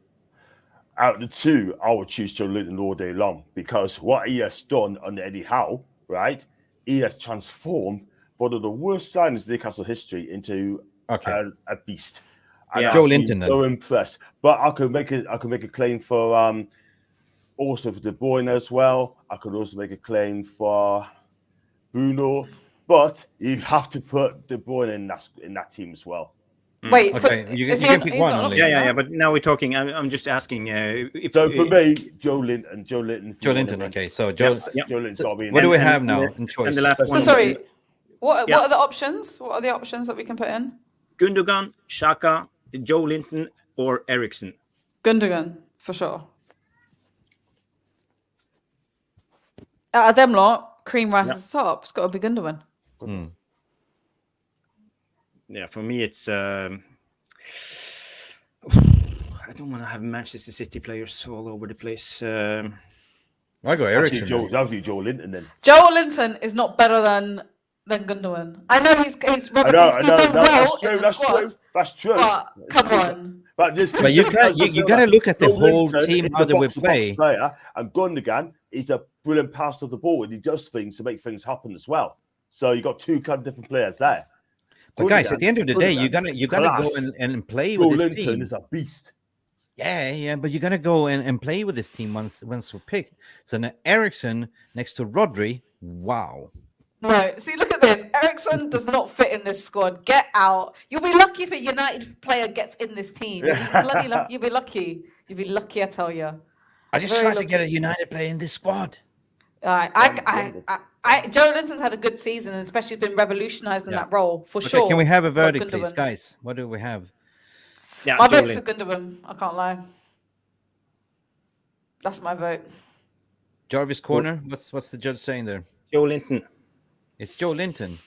Out of the two, I would choose Joe Linton all day long because what he has done under Eddie Howe, right? He has transformed one of the worst signings in Newcastle history into a beast. And Yeah. I've Joe been Linton, then. so impressed. But I could make a claim for also for De Bruyne as well. I could also make a claim for Bruno. But you have to put De Bruyne in that team as well. Wait. Okay, you can pick one only. Yeah. But now we're talking. I'm just asking. So for me, Joe Linton. Joe Linton. Okay, so Joe. Joe Linton's got to be in What do we there. have now in choice? And the last So one. sorry. What Yeah. are the options? What are the options that we can put in? Gundogan, Xhaka, Joe Linton, or Ericsson. Gundogan, for sure. Out of them lot, cream rises top. It's got to be Gundogan. Yeah, for me, it's. I don't want to have Manchester City players all over the place. I go Actually, Ericsson. Joe Linton then. Joe Linton is not better than Gundogan. I know he's I done know, well in the squad, That's true. but come on. But you gotta look at the Joe whole Linton team, is how a they will box-to-box play. player, and Gundogan is a brilliant passer of the ball, and he does things to make things happen as well. So you got two kind of different players there. But guys, at the end of the day, you Gundogan, gotta go class. and play Joe with this Linton team. is a beast. Yeah, but you gotta go and play with this team once we're picked. So now Ericsson next to Rodri. Wow. No, see, look at this. Ericsson does not fit in this squad. Get out. You'll be lucky if a United player gets in this team. You'll be bloody lucky. You'll be lucky. You'll be lucky, I tell you. I just Very tried to lucky. get a United player in this squad. Joe Linton's had a good season, and especially been revolutionised in that role for Okay, sure. can we have a but verdict, please, Gundogan- guys? What do we have? Yeah, My Joe vote's for Linton. Gundogan. I can't lie. That's my vote. Jarvis Corner. What's the judge saying there? Joe Linton. It's Joe Linton.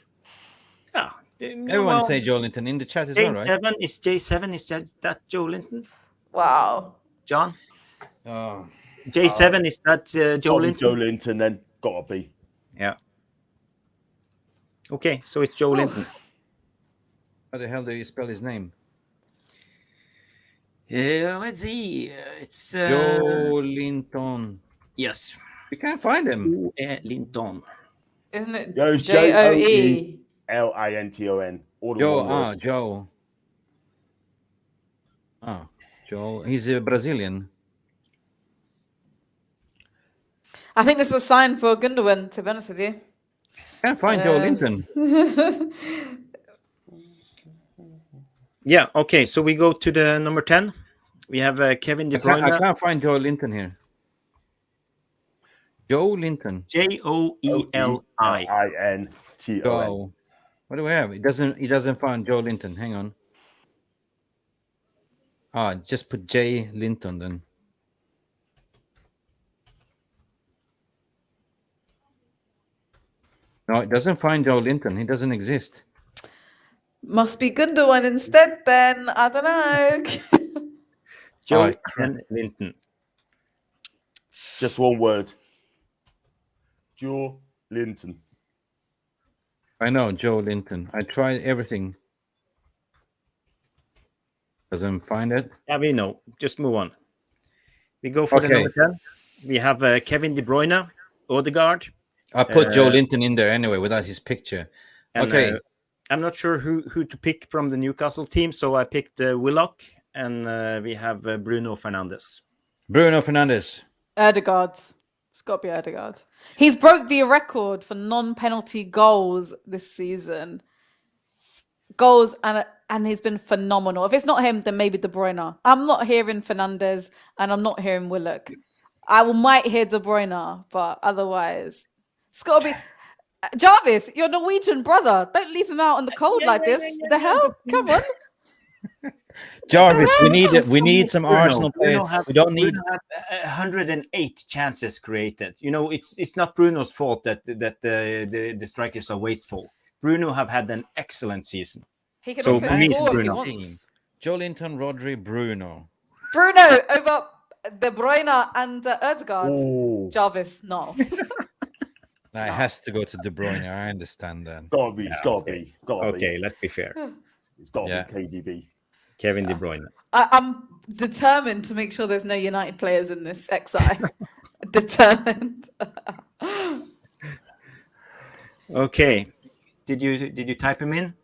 Yeah. Everyone say Joe Linton in the chat as well, right? J7 is that Joe Linton? Wow. John? Oh, J7 is that Joe Linton? Joe Linton, then gotta be. Yeah. Okay, so it's Joe Linton. how the hell do you spell his name? Let's see. It's Joe Linton. yes. We can't find him. Linton. Isn't it Yeah, it's Joe? Linton. Joe. Oh, Joe. He's a Brazilian. I think this is a sign for Gundogan, to be honest with you. Can't find Joe Linton. Yeah, okay, so we go to the number 10. We have Kevin De I Bruyne. can't find Joe Linton here. Joe Linton. Joeli. Linton. Joe. What do we have? He doesn't find Joe Linton. Hang on. Just put J Linton then. No, it doesn't find Joe Linton. He doesn't exist. Must be Gundogan instead then. I don't know. Joe Linton. Just one word. Joe Linton. I know, Joe Linton. I tried everything. Doesn't find it. Yeah, we know. Just move on. We go for the Okay. number 10. We have Kevin De Bruyne, Odegaard. I put Joe Linton in there anyway without his picture. And, Okay. I'm not sure who to pick from the Newcastle team, so I picked Willock, and we have Bruno Fernandes. Bruno Fernandes. Erdegaard. It's got to be Erdegaard. He's broke the record for non-penalty goals this season. Goals, and he's been phenomenal. If it's not him, then maybe De Bruyne. I'm not hearing Fernandes, and I'm not hearing Willock. might hear De Bruyne, but otherwise, it's got to be... Jarvis, your Norwegian brother. Don't leave him out in the cold like this. The hell? Come on. Jarvis, we need some Arsenal players. Bruno We don't need. Bruno had 108 chances created. You know, it's not Bruno's fault that the strikers are wasteful. Bruno have had an excellent season. He can So also for me, score if he Bruno. wants. Joe Linton, Rodri, Bruno. Bruno over De Bruyne and Erdegaard. Oh, Jarvis, no. Nah, it has to go to De Bruyne. I understand that. gotta be. It's gotta be. Gotta Okay, be. let's be fair. It's gotta Yeah. be KDB. Kevin De Bruyne. I'm determined to make sure there's no United players in this XI. Determined. Okay, did you type him in?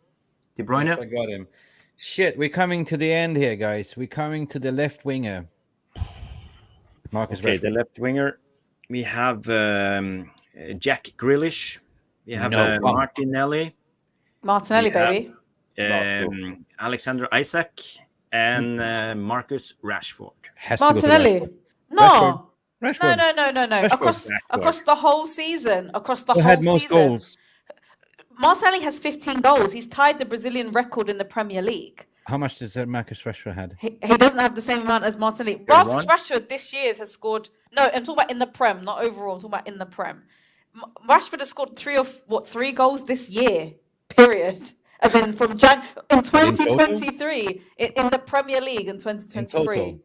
De Bruyne. Yes, I got him. Shit, we're coming to the end here, guys. We're coming to the left winger. Marcus Okay, the Rashford. left winger. We have Jack Grealish. We have No. Martinelli. Martinelli, Yeah. baby. Alexander Isaac and Marcus Rashford. Has to go to Martinelli. Rashford. No. Rashford. No. Rashford. Across the whole season. Across the Who whole had most season. goals? Martinelli has 15 goals. He's tied the Brazilian record in the Premier League. How much does Marcus Rashford had? He doesn't have the same amount as Martinelli. 31? Rashford this year has scored... No, I'm talking about in the Prem, not overall. I'm talking about in the Prem. Rashford has scored three goals this year. Period. As in from in 2023 in the Premier League in 2023. total?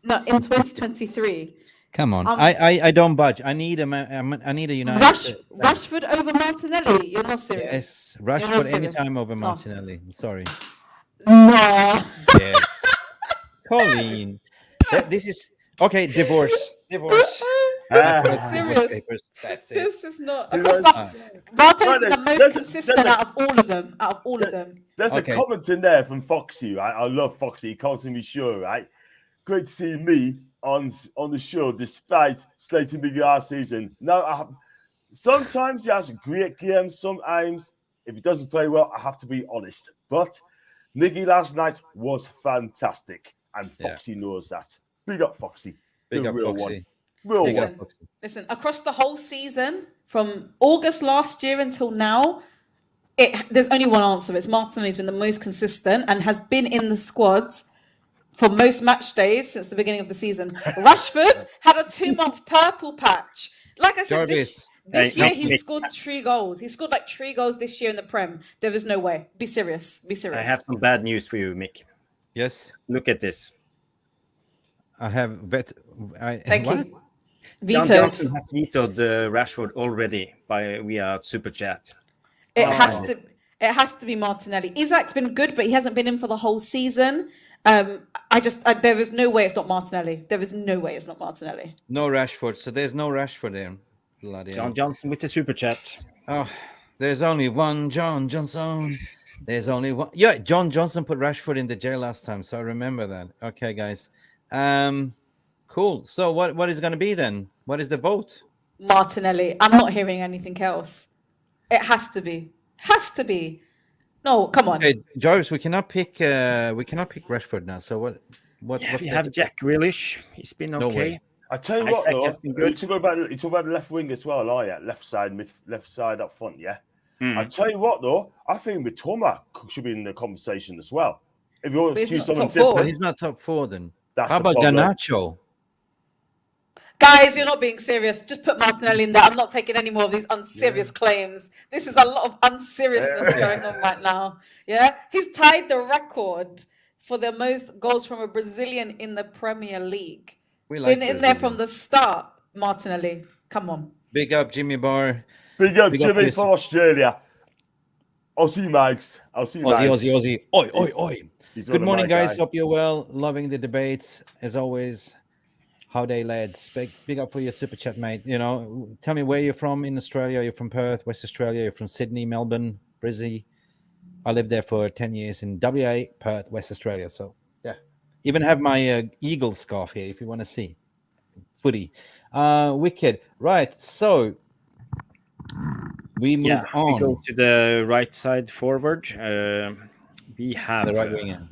No, in 2023. Come on, Um, I don't budge. I need I need a United. Rashford over Martinelli. You're not serious. Yes, You're not Rashford serious. anytime over No. Martinelli. I'm sorry. No. Yes, Colleen. This is okay. Divorce. This Divorce is serious. papers. That's it. This is not. Because- Martinelli's been the most there's- consistent there's- out of all of them. Out of all of them. There's Okay. a comment in there from Foxy, right? I love Foxy. He calls me sure, right? Great to see me on the show despite slating me last season. Now, sometimes he has great games. Sometimes, if he doesn't play well, I have to be honest. But Niggy last night was fantastic, and Foxy knows that. Big up Foxy. Big the up real Foxy. one. Real Big one. up Foxy. Listen, across the whole season, from August last year until now, there's only one answer. It's Martinelli's been the most consistent and has been in the squads for most match days since the beginning of the season. Rashford had a 2-month purple patch. Like I said, this Jarvis. year Hey, he scored 3 goals. He scored like 3 goals this year in the Prem. There is no way. Be serious. Be serious. I have some bad news for you, Mick. Yes, Look at this. I have Thank what? you. John Vetoed. Johnson has vetoed Rashford already via super chat. It has to be Martinelli. Isaac's been good, but he hasn't been in for the whole season. There is no way it's not Martinelli. There is no way it's not Martinelli. No Rashford. So there's no Rashford there. Bloody John hell. Johnson with the super chat. Oh, there's only one John Johnson. There's only one. Yeah, John Johnson put Rashford in the jail last time, so I remember that. Okay, guys. Cool. So what is going to be then? What is the vote? Martinelli. I'm not hearing anything else. It has to be. Has to be. No, come on. Okay, Jarvis, we cannot pick Rashford now. So what? Yeah, what's we the- have Jack Grealish. He's been No okay. way. I tell you Isaac what, has though, been good. you talk about the left wing as well, are you? Left side up front, yeah. Mm. I tell you what, though, I think Mitoma should be in the conversation as well. If you want But to he's choose not someone top four. But different, he's not top 4 then. that's How the about problem. Garnacho? Guys, you're not being serious. Just put Martinelli in there. I'm not taking any more of these unserious claims. This is a lot of unseriousness going on right now. Yeah, he's tied the record for the most goals from a Brazilian in the Premier League. We like Been in there Brazilian. from the start. Martinelli, come on. Big up Jimmy Barr. Big up Big up Jimmy Chris. from Australia. I'll see you, Mags. I'll see you, Mags. Aussie. Oi, oi, oi. He's one Good of morning, my guys. guys. Hope you're well. Loving the debates as always. How they lads? Big up for your super chat, mate. You know, tell me where you're from in Australia. You're from Perth, West Australia. You're from Sydney, Melbourne, Brisbane. I lived there for 10 years in WA, Perth, West Australia. So yeah, even have my Eagle scarf here if you want to see. Footy, wicked. Right, so we move on. We go to the right side forward. We have The right winger.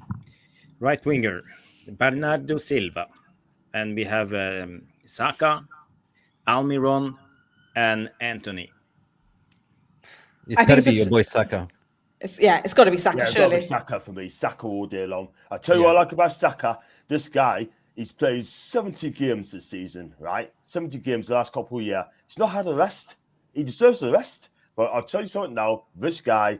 right winger Bernardo Silva, and we have Saka, Almiron, and Anthony. It's I got to think be if your it's- boy Saka. It's got to be Saka, Yeah, it's gotta be surely. Saka for me. Saka all day long. I tell you what I like about Saka. This guy, he's played 70 games this season, right? 70 games the last couple of years. He's not had a rest. He deserves a rest. But I'll tell you something now. This guy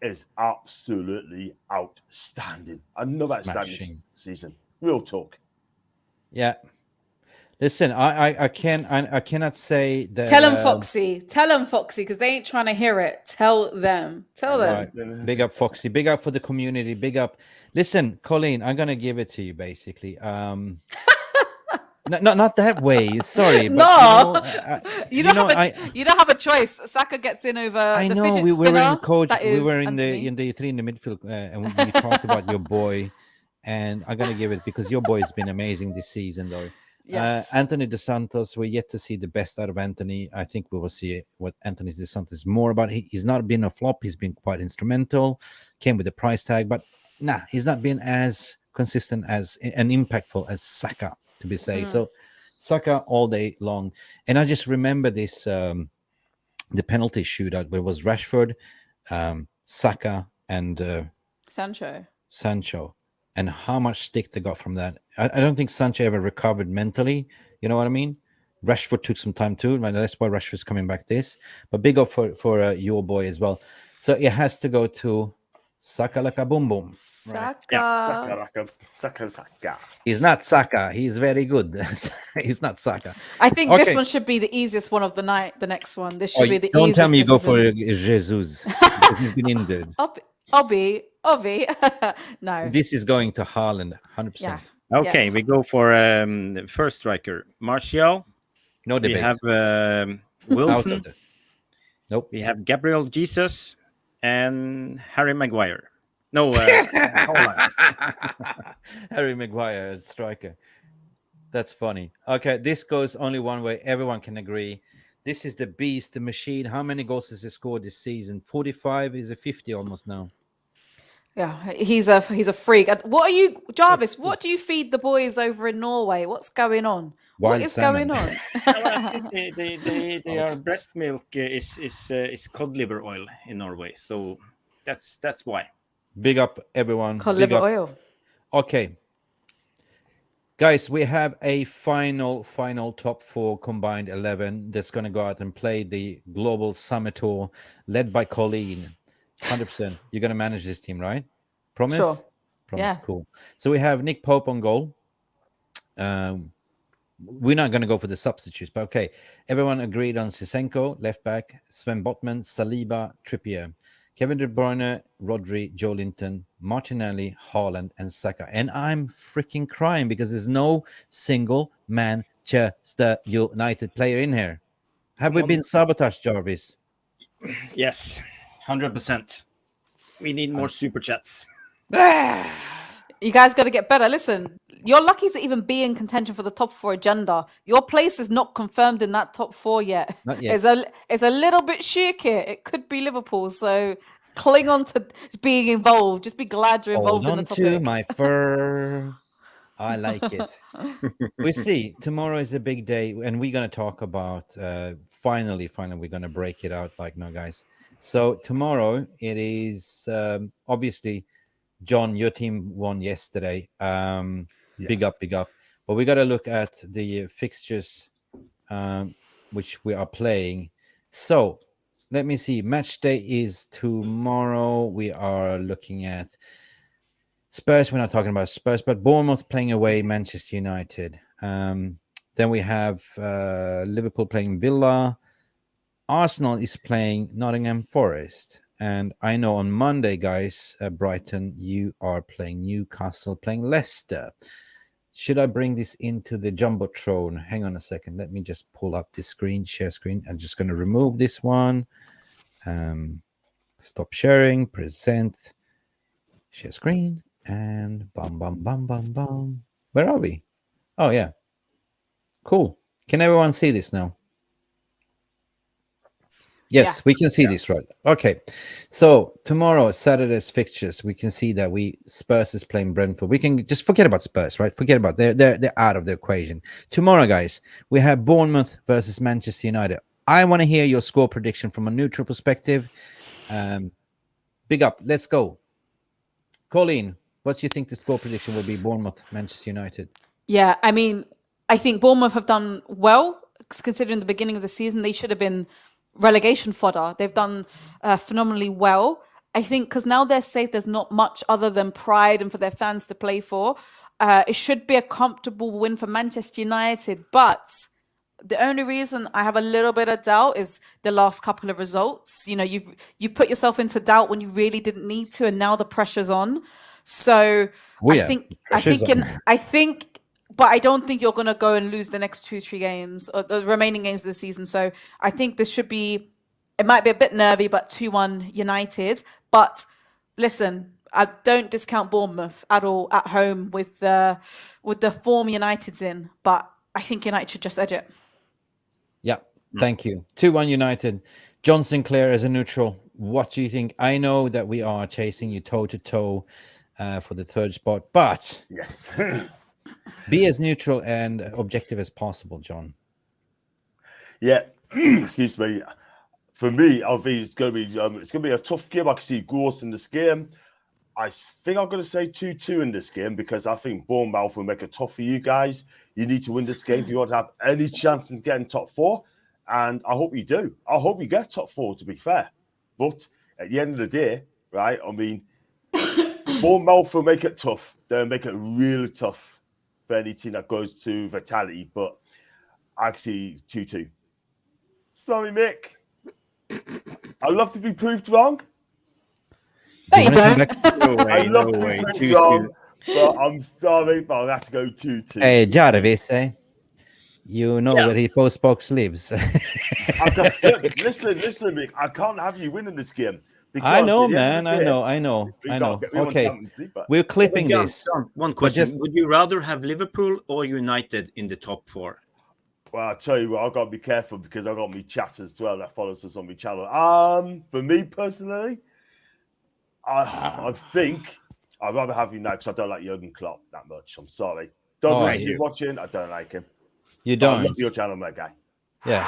is absolutely outstanding. Another outstanding Smashing. season. Real talk. Yeah. Listen, I cannot say that. Tell him, Foxy. Tell him, Foxy, because they ain't trying to hear it. Tell them. Tell them. Right. Big up, Foxy. Big up for the community. Big up. Listen, Colleen, I'm gonna give it to you basically. Not that way. Sorry, but No. you know, You don't have a choice. Saka gets in over I the know fidget we were spinner. in coach. That We is were in Anthony. the three in the midfield, and we talked about your boy. And I'm gonna give it because your boy has been amazing this season, though. Yes. Anthony Dos Santos, we're yet to see the best out of Anthony. I think we will see what Anthony Dos Santos is more about. He's not been a flop. He's been quite instrumental. Came with a price tag, but he's not been as consistent as and impactful as Saka, to be safe. So Saka all day long. And I just remember this the penalty shootout where it was Rashford, Saka, and Sancho. And how much stick they got from that. I don't think Sancho ever recovered mentally. You know what I mean? Rashford took some time too. And that's why Rashford's coming back this. But big up for your boy as well. So it has to go to Saka laka boom boom. Right. Saka. He's not Saka. He's very good. He's not Saka. I think Okay. this one should be the easiest one of the night. The next one. This Oh, should be the don't easiest. tell me you go for decision. Jesus because he's been injured. Obi. No. This is going to Haaland, 100%. Yeah. Okay, we go for first striker, Martial. No We debate. have Out Wilson. of it. Nope. We have Gabriel Jesus and Harry Maguire. No, Holland. Harry Maguire, striker. That's funny. Okay, this goes only one way. Everyone can agree. This is the beast, the machine. How many goals has he scored this season? 45 is a 50 almost now. Yeah, he's a freak. What are you, Jarvis? What do you feed the boys over in Norway? What's going on? Wild what is salmon. going on? They are breast milk is cod liver oil in Norway, so that's why. Big up, everyone. Cod Big liver up. oil. Okay. Guys, we have a final top 4 combined 11 that's going to go out and play the Global Summer Tour led by Colleen. 100%. You're going to manage this team, right? Promise? Sure. Promise. Yeah. Cool. So we have Nick Pope on goal. We're not going to go for the substitutes, but okay. Everyone agreed on Sisenko, left back, Sven Botman, Saliba, Trippier, Kevin De Bruyne, Rodri, Joe Linton, Martinelli, Haaland, and Saka. And I'm freaking crying because there's no single Manchester United player in here. Have we been sabotaged, Jarvis? Yes, 100%. We need more super chats. You guys got to get better. Listen, you're lucky to even be in contention for the top 4 agenda. Your place is not confirmed in that top 4 yet. Not yet. It's a little bit shaky. It could be Liverpool. So cling on to being involved. Just be glad you're involved Hold in on the to topic. my fur. I like it. We see. Tomorrow is a big day, and we're going to talk about, finally, we're going to break it out like, no, guys. So tomorrow it is, obviously, John, your team won yesterday. Big up. But we got to look at the fixtures, which we are playing. So let me see. Match day is tomorrow. We are looking at Spurs. We're not talking about Spurs, but Bournemouth playing away Manchester United. Then we have Liverpool playing Villa. Arsenal is playing Nottingham Forest. And I know on Monday, guys, Brighton, you are playing Newcastle, playing Leicester. Should I bring this into the Jumbotron? Hang on a second. Let me just pull up the screen, share screen. I'm just going to remove this one. Stop sharing, present, share screen, and bam. Where are we? Oh, yeah. Cool. Can everyone see this now? Yes, Yeah. we can see this, right? Okay. So tomorrow, Saturday's fixtures, we can see that Spurs is playing Brentford. We can just forget about Spurs, right? Forget about they're out of the equation. Tomorrow, guys, we have Bournemouth versus Manchester United. I want to hear your score prediction from a neutral perspective. Big up. Let's go. Colleen, what do you think the score prediction will be? Bournemouth, Manchester United. Yeah, I mean, I think Bournemouth have done well, considering the beginning of the season. They should have been relegation fodder. They've done phenomenally well. I think because now they're safe, there's not much other than pride and for their fans to play for. It should be a comfortable win for Manchester United. But the only reason I have a little bit of doubt is the last couple of results. You know, you put yourself into doubt when you really didn't need to, and now the pressure's on. So I think, but I don't think you're going to go and lose the next 2-3 games or the remaining games of the season. So I think this should be, it might be a bit nervy, but 2-1 United. But listen, I don't discount Bournemouth at all at home with the form United's in. But I think United should just edge it. Yeah, thank you. 2-1 United. John Sinclair as a neutral. What do you think? I know that we are chasing you toe-to-toe for the third spot, but Yes. be as neutral and objective as possible, John. Yeah. Excuse me. For me, I think it's going to be a tough game. I can see goals in this game. I think I'm going to say 2-2 in this game because I think Bournemouth will make it tough for you guys. You need to win this game if you want to have any chance in getting top 4. And I hope you do. I hope you get top 4, to be fair. But at the end of the day, right, I mean, Bournemouth will make it tough. They'll make it really tough for any team that goes to Vitality, but actually 2-2. Sorry, Mick. I'd love to be proved wrong. No, you don't. No way, I'd love no to be way. proved 2-2. wrong, but I'm sorry, but I'll have to go 2-2. Hey, Jarvis, you know Yeah. where he postbox lives. Listen, Mick. I can't have you winning this game. I know, at the end man. of the day, I know. we gotta get- we want Okay, Champions League back. we're clipping John, this. one question. just- Would you rather have Liverpool or United in the top 4? Well, I'll tell you what, I've got to be careful because I've got me chat as well that follows us on my channel. For me personally, I think I'd rather have United because I don't like Jurgen Klopp that much. I'm sorry. Don't listen to watching. I don't like him. You But I don't? love your channel, my guy. Yeah.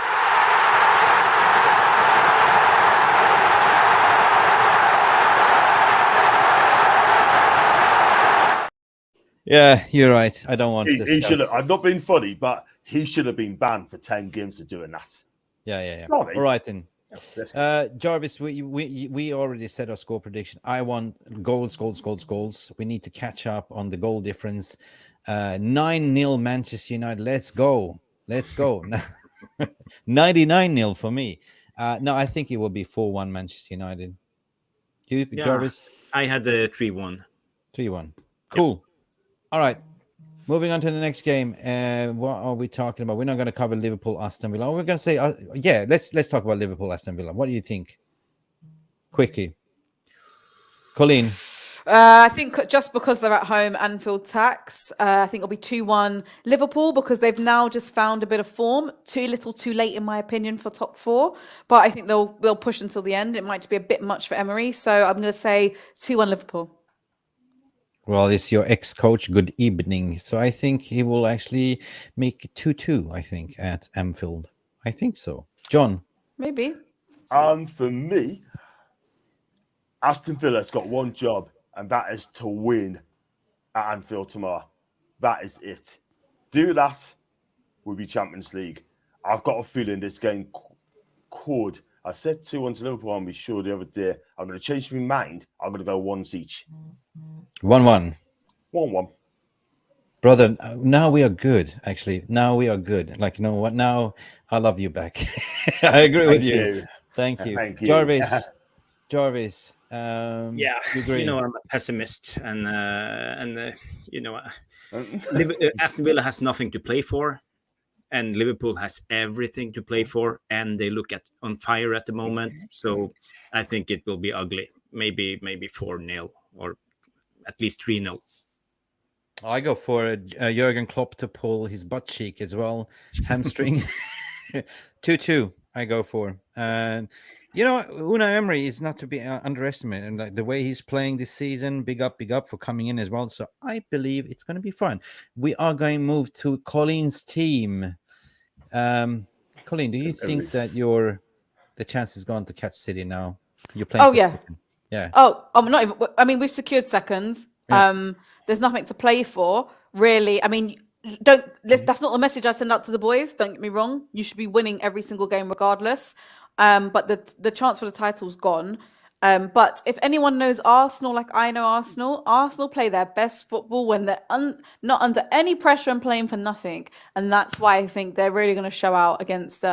Yeah, you're right. I don't want to He discuss. should have. I'm not being funny, but he should have been banned for 10 games for doing that. Yeah. Sorry. All right then. Let's go. Jarvis, we already said our score prediction. I want goals. We need to catch up on the goal difference. 9-0 Manchester United. Let's go. 99-0 for me. No, I think it will be 4-1 Manchester United. You, Yeah. Jarvis? I had the 3-1. 3-1. Cool. All right. Moving on to the next game. What are we talking about? We're not going to cover Liverpool, Aston Villa. We're going to say, let's talk about Liverpool, Aston Villa. What do you think? Quickly. Colleen. I think just because they're at home, Anfield tax, I think it'll be 2-1 Liverpool because they've now just found a bit of form. Too little, too late, in my opinion, for top 4. But I think they'll push until the end. It might just be a bit much for Emery. So I'm going to say 2-1 Liverpool. Well, it's your ex-coach. Good evening. So I think he will actually make 2-2, I think, at Anfield. I think so. John? Maybe. For me, Aston Villa's got one job, and that is to win at Anfield tomorrow. That is it. Do that, we'll be Champions League. I've got a feeling this game could. I said 2-1 to Liverpool on my show the other day. I'm going to change my mind. I'm going to go once each. 1-1. 1-1. Brother, now we are good, actually. Now we are good. Like, you know what? Now I love you back. I agree with you. Thank you. Thank you. Jarvis. Yeah, you agree? you know I'm a pessimist, and you know, Aston Villa has nothing to play for, and Liverpool has everything to play for, and they look on fire at the moment. So I think it will be ugly. Maybe 4-0 or at least 3-0. I go for Jurgen Klopp to pull his butt cheek as well, hamstring. 2-2. I go for. And you know, Unai Emery is not to be underestimated, and like the way he's playing this season, big up for coming in as well. So I believe it's going to be fun. We are going to move to Colleen's team. Colleen, do you think that the chance is gone to catch City now? You're playing. Oh, yeah. Second. Yeah. Oh, I'm not even. I mean, we've secured seconds. Yeah. There's nothing to play for, really. I mean, that's not the message I send out to the boys. Don't get me wrong. You should be winning every single game, regardless. But the chance for the title's gone. But if anyone knows Arsenal, like I know Arsenal play their best football when they're not under any pressure and playing for nothing. And that's why I think they're really going to show out against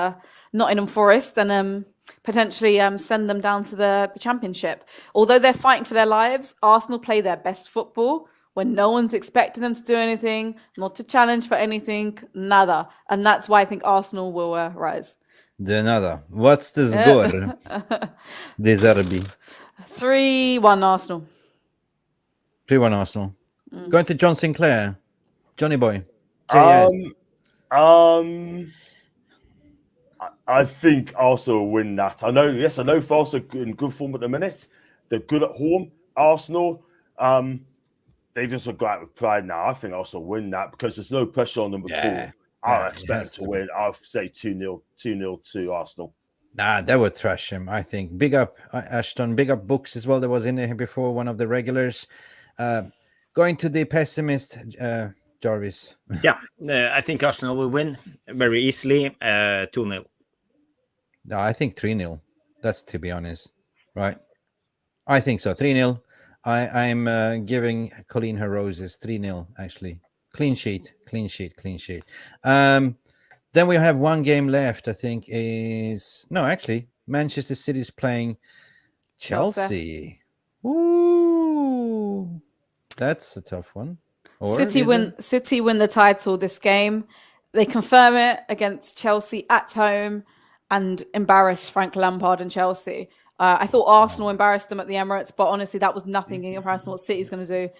Nottingham Forest and potentially send them down to the Championship. Although they're fighting for their lives, Arsenal play their best football when no one's expecting them to do anything, not to challenge for anything, nada. And that's why I think Arsenal will rise. De nada. What's the score? De Zerbi. 3-1 Arsenal. 3-1 Arsenal. Going to John Sinclair. Johnny boy. I think Arsenal will win that. I know Forest are in good form at the minute. They're good at home. Arsenal, they just go out with pride now. I think Arsenal win that because there's no pressure on them before. I expect them to win. I'll say 2-0 to Arsenal. Nah, they would thrash him, I think. Big up Ashton. Big up Books as well. That was in there before, one of the regulars. Going to the pessimist, Jarvis. Yeah, I think Arsenal will win very easily. 2-0. No, I think 3-0. That's to be honest, right? I think so. 3-0. I'm giving Colleen her roses 3-0 actually. Clean sheet. Then we have one game left. I think actually Manchester City is playing Chelsea. Ooh, that's a tough one. City win the title this game. They confirm it against Chelsea at home and embarrass Frank Lampard and Chelsea. I thought Arsenal embarrassed them at the Emirates, but honestly, that was nothing in comparison to what City's going to do.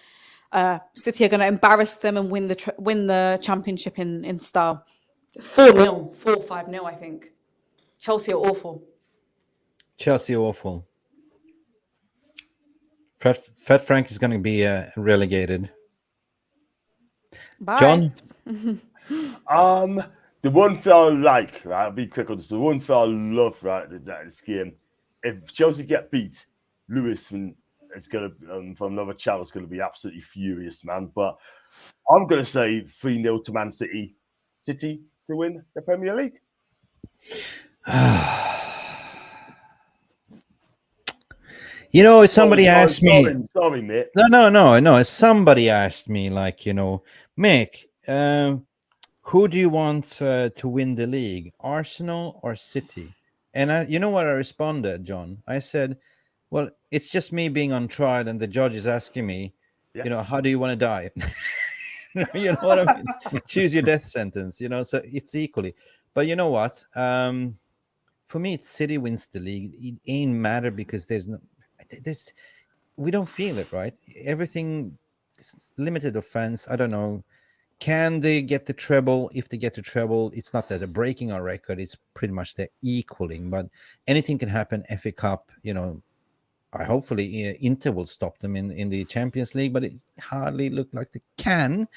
City are going to embarrass them and win the championship in style. 4-0, 4-5-0, I think. Chelsea are awful. Fat Frank is going to be relegated. Bye. John? The one thing I like, right? I'll be quick on this. The one thing I love, right, that this game. If Chelsea get beat, Lewis is going to from another channel is going to be absolutely furious, man. But I'm going to say 3-0 to Man City. City to win the Premier League. You know, somebody asked me. Sorry, mate. No. Somebody asked me, like, you know, Mick, who do you want to win the league, Arsenal or City? And you know what I responded, John? I said, well, it's just me being on trial, and the judge is asking me, you know, how do you want to die? You know what I mean? Choose your death sentence. You know, so it's equally. But you know what? For me, it's City wins the league. It ain't matter because we don't feel it, right? Everything is limited offense. I don't know. Can they get the treble? If they get the treble, it's not that they're breaking our record. It's pretty much they're equaling. But anything can happen. FA Cup, you know, hopefully Inter will stop them in the Champions League, but it hardly looked like they can.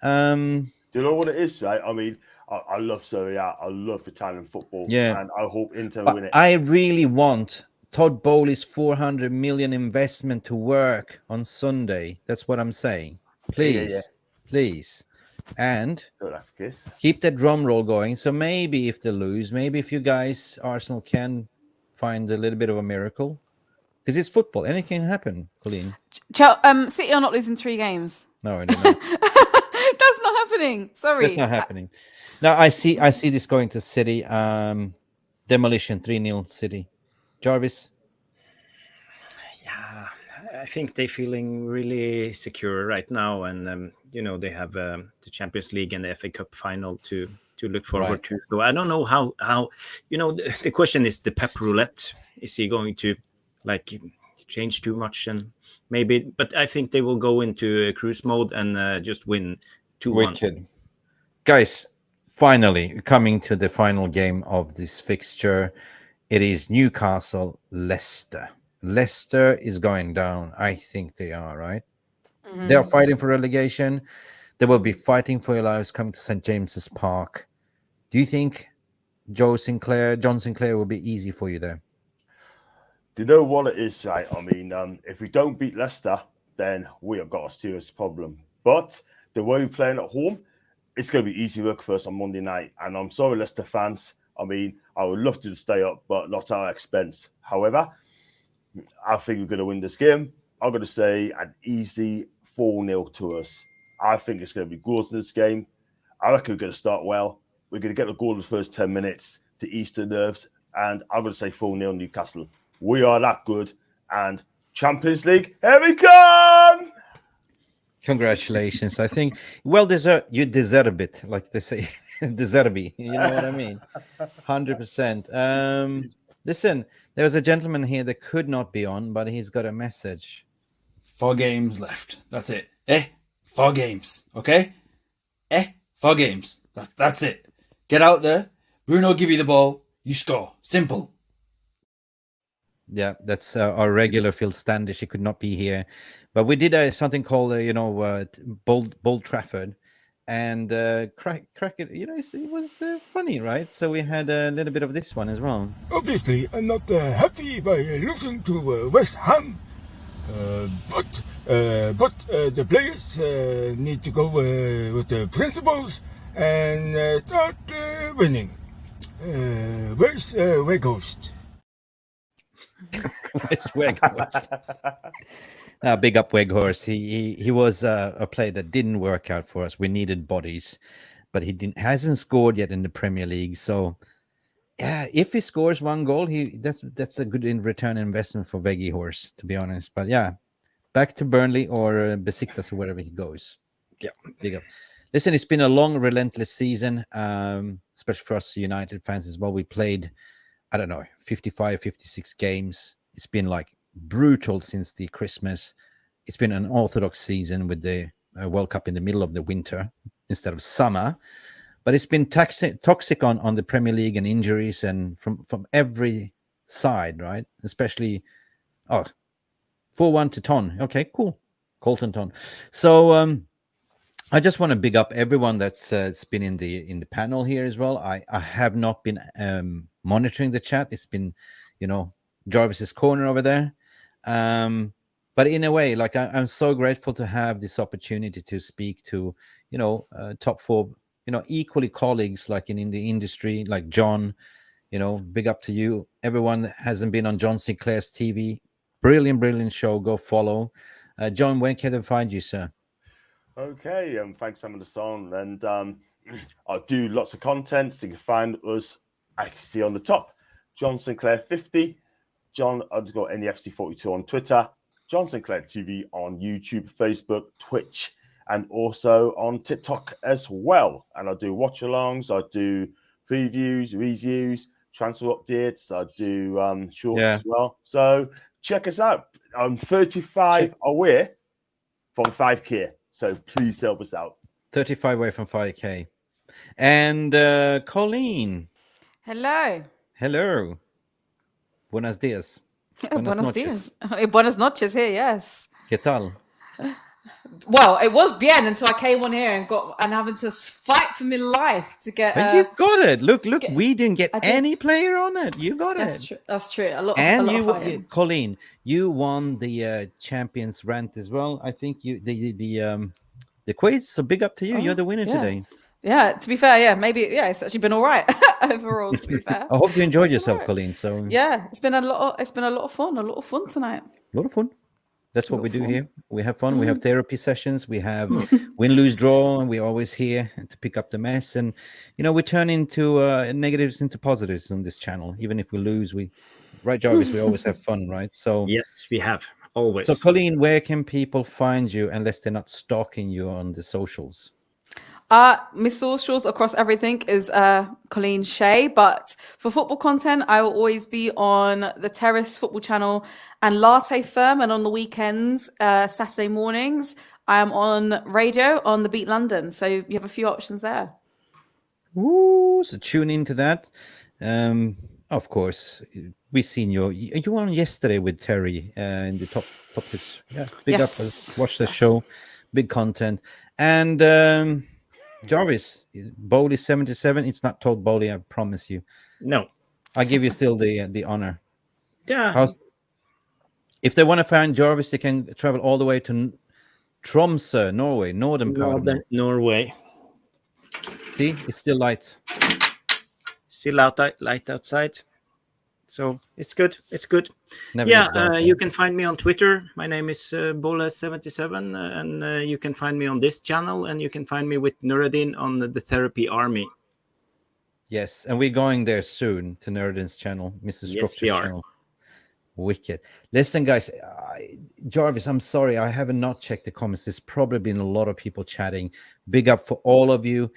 Do you know what it is, right? I mean, I love Serie A. I love Italian football. Yeah. And I hope Inter But win it. I really want Todd Bowley's 400 million investment to work on Sunday. That's what I'm saying. Please. And So that's kiss. keep that drum roll going. So maybe if they lose, maybe if you guys, Arsenal, can find a little bit of a miracle. Because it's football. Anything can happen, Colleen. City are not losing 3 games. No, I don't know. That's not happening. Sorry. That's not happening. Now I see this going to City. Demolition 3-0 City. Jarvis. Yeah, I think they're feeling really secure right now, and you know, they have the Champions League and the FA Cup final to look forward to. So I don't know how you know, the question is the Pep roulette. Is he going to like change too much? And maybe, but I think they will go into a cruise mode and just win 2-1. Wicked. Guys, finally coming to the final game of this fixture. It is Newcastle Leicester. Leicester is going down. I think they are, right? Mm-hmm. They are fighting for relegation. They will be fighting for your lives coming to St. James's Park. Do you think John Sinclair will be easy for you there? Do you know what it is, right? I mean, if we don't beat Leicester, then we have got a serious problem. But the way we're playing at home, it's going to be easy work for us on Monday night. And I'm sorry, Leicester fans. I mean, I would love to stay up, but not at our expense. However, I think we're going to win this game. I'm going to say an easy 4-0 to us. I think it's going to be goals in this game. I reckon we're going to start well. We're going to get the goal in the first 10 minutes to ease the nerves. And I'm going to say 4-0 Newcastle. We are that good. And Champions League, here we come! Congratulations. I think, you deserve it, like they say. Deserve it. You know what I mean? 100%. Listen, there was a gentleman here that could not be on, but he's got a message. 4 games left. That's it. 4 games. Okay? 4 games. That's it. Get out there. Bruno give you the ball. You score. Simple. Yeah, that's our regular Phil Standish. He could not be here, but we did something called, Bold Trafford, and crack it. You know, it was funny, right? So we had a little bit of this one as well. Obviously, I'm not happy by losing to West Ham, but the players need to go with the principles and start winning. Where's Weghorst? Where's Weghorst? Big up Weghorst. He was a player that didn't work out for us. We needed bodies, but he hasn't scored yet in the Premier League. So yeah, if he scores 1 goal, that's a good return investment for Weghorst, to be honest. But yeah, back to Burnley or Besiktas or wherever he goes. Yeah, big up. Listen, it's been a long, relentless season, especially for us United fans as well. We played, I don't know, 55, 56 games. It's been like brutal since the Christmas. It's been an orthodox season with the World Cup in the middle of the winter instead of summer. But it's been toxic on the Premier League and injuries and from every side, right? Especially, 4-1 to Toon. Okay, cool. Colton Toon. So I just want to big up everyone that's been in the panel here as well. I have not been monitoring the chat. It's been, Jarvis's corner over there. But in a way, like I'm so grateful to have this opportunity to speak to, top 4, equally colleagues like in the industry, like John. Big up to you. Everyone that hasn't been on John Sinclair's TV. Brilliant show. Go follow. John, where can they find you, sir? Okay, thanks, Sam, the song. And I do lots of content, so you can find us, I can see on the top, John Sinclair 50, John_NEFC42 on Twitter, John Sinclair TV on YouTube, Facebook, Twitch, and also on TikTok as well. And I do watch-alongs, I do previews, reviews, transfer updates, I do shorts as well. So check us out. I'm 35 away from 5K. So please help us out. 35 away from 5K. And Colleen. Hello. Hello. Buenos dias. Buenos dias. Buenas noches here, yes. ¿Qué tal? Well, it was bien until I came on here and having to fight for my life to get. You got it. Look, we didn't get any player on it. You got it. True. That's true. A lot of Colleen, you won the Champions Rant as well. I think you the quiz. So big up to you. You're the winner today. Yeah. To be fair, maybe it's actually been all right overall. To be fair, I hope you enjoyed yourself, right. Colleen. So yeah, it's been a lot of fun. A lot of fun tonight. A lot of fun. That's what we do here. We have fun. We have therapy sessions. We have win, lose, draw, and we're always here to pick up the mess. And we turn into negatives into positives on this channel. Even if we lose, right, Jarvis? We always have fun, right? So yes, we have always. So, Colleen, where can people find you unless they're not stalking you on the socials? My socials across everything is Colleen Shea, but for football content, I will always be on the Terrace Football Channel and Latte Firm, and on the weekends, Saturday mornings, I am on radio on the Beat London. So you have a few options there. Ooh, so tune into that. Of course, we've seen you were on yesterday with Terry in the top 6. Yeah, big up. Watch the show. Big content. And Jarvis, Bowley 77. It's not told Bowley, I promise you. No, I give you still the honor. Yeah. If they want to find Jarvis, they can travel all the way to Tromsø, Norway, northern Norway. See, it's still light. Still light outside. So it's good. It's good. Never you can find me on Twitter. My name is Bola77, and you can find me on this channel, and you can find me with Nuruddin on the Therapy Army. Yes, and we're going there soon to Nuruddin's channel, Mr. Structure's channel. Wicked. Listen, guys, Jarvis, I'm sorry, I have not checked the comments. There's probably been a lot of people chatting. Big up for all of you.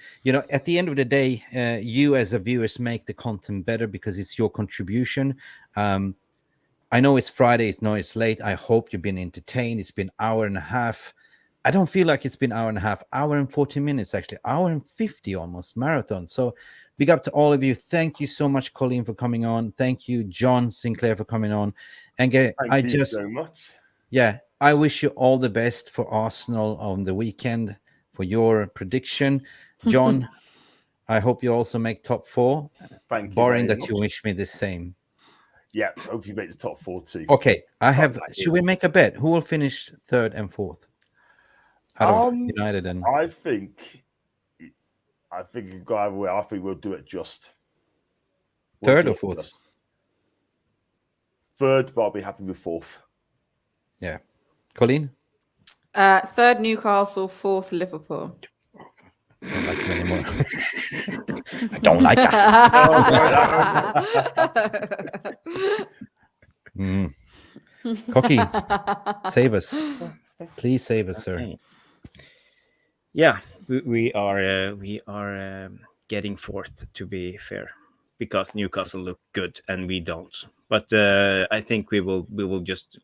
At the end of the day, you as a viewers make the content better because it's your contribution. I know it's Friday. It's late. I hope you've been entertained. It's been an hour and a half. I don't feel like it's been an hour and a half. Hour and 40 minutes, actually. Hour and 50 almost, marathon. So big up to all of you. Thank you so much, Colleen, for coming on. Thank you, John Sinclair, for coming on. And Thank you so much. Yeah, I wish you all the best for Arsenal on the weekend for your prediction. John, I hope you also make top 4. Thank you. Barring that you wish me the same. Yeah, hope you make the top 4 too. Okay, should we make a bet? Who will finish 3rd and 4th? Out of United and I think you go either way. I think we'll do it just 3rd or 4th. Just 3rd, but I'll be happy with 4th. Yeah, Colleen? Third Newcastle, fourth Liverpool. I don't like you anymore. I don't like that. Cocky, save us. Please save us, sir. Yeah, we are getting fourth, to be fair, because Newcastle look good and we don't. But I think we will just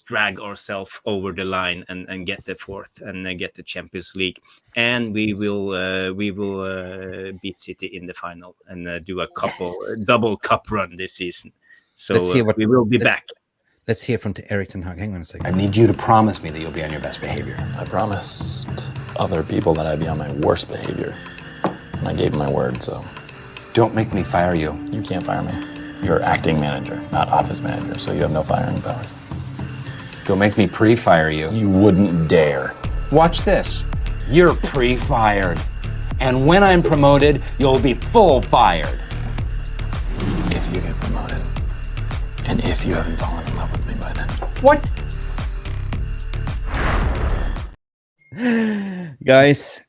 drag ourselves over the line and get the fourth and get the Champions League, and we will beat City in the final and do a double cup run this season. So we will be back. Let's hear from Erik ten Hag. Hang on a second. I need you to promise me that you'll be on your best behavior. I promised other people that I'd be on my worst behavior. And I gave my word, so... Don't make me fire you. You can't fire me. You're acting manager, not office manager, so you have no firing powers. Don't make me pre-fire you. You wouldn't dare. Watch this. You're pre-fired. And when I'm promoted, you'll be full fired. If you get promoted. And if you haven't fallen in love with me by then. What? Guys,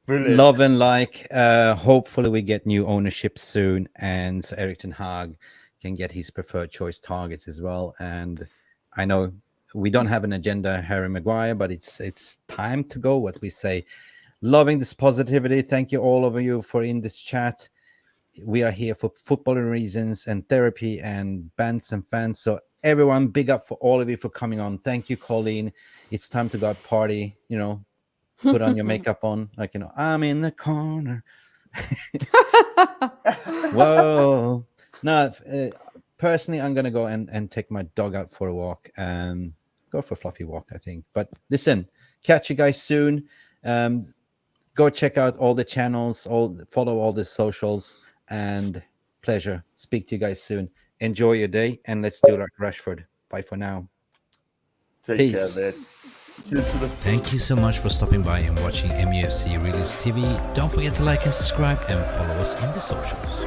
Brilliant. love and like. Hopefully we get new ownership soon, and so Erik ten Hag can get his preferred choice targets as well. And I know we don't have an agenda, Harry Maguire, but it's time to go. What we say, loving this positivity. Thank you all of you for in this chat. We are here for footballing reasons and therapy and bands and fans. So everyone, big up for all of you for coming on. Thank you, Colleen. It's time to go out party. You know, put on your makeup on, like, you know, I'm in the corner. Whoa. No, personally, I'm gonna go and take my dog out for a walk and go for a fluffy walk, I think. But listen, catch you guys soon. Go check out all the channels, follow all the socials, and pleasure. Speak to you guys soon. Enjoy your day, and let's do like Rashford. Bye for now. Peace. Care, man. Thank you so much for stopping by and watching MUFC Realist TV. Don't forget to like and subscribe and follow us on the socials.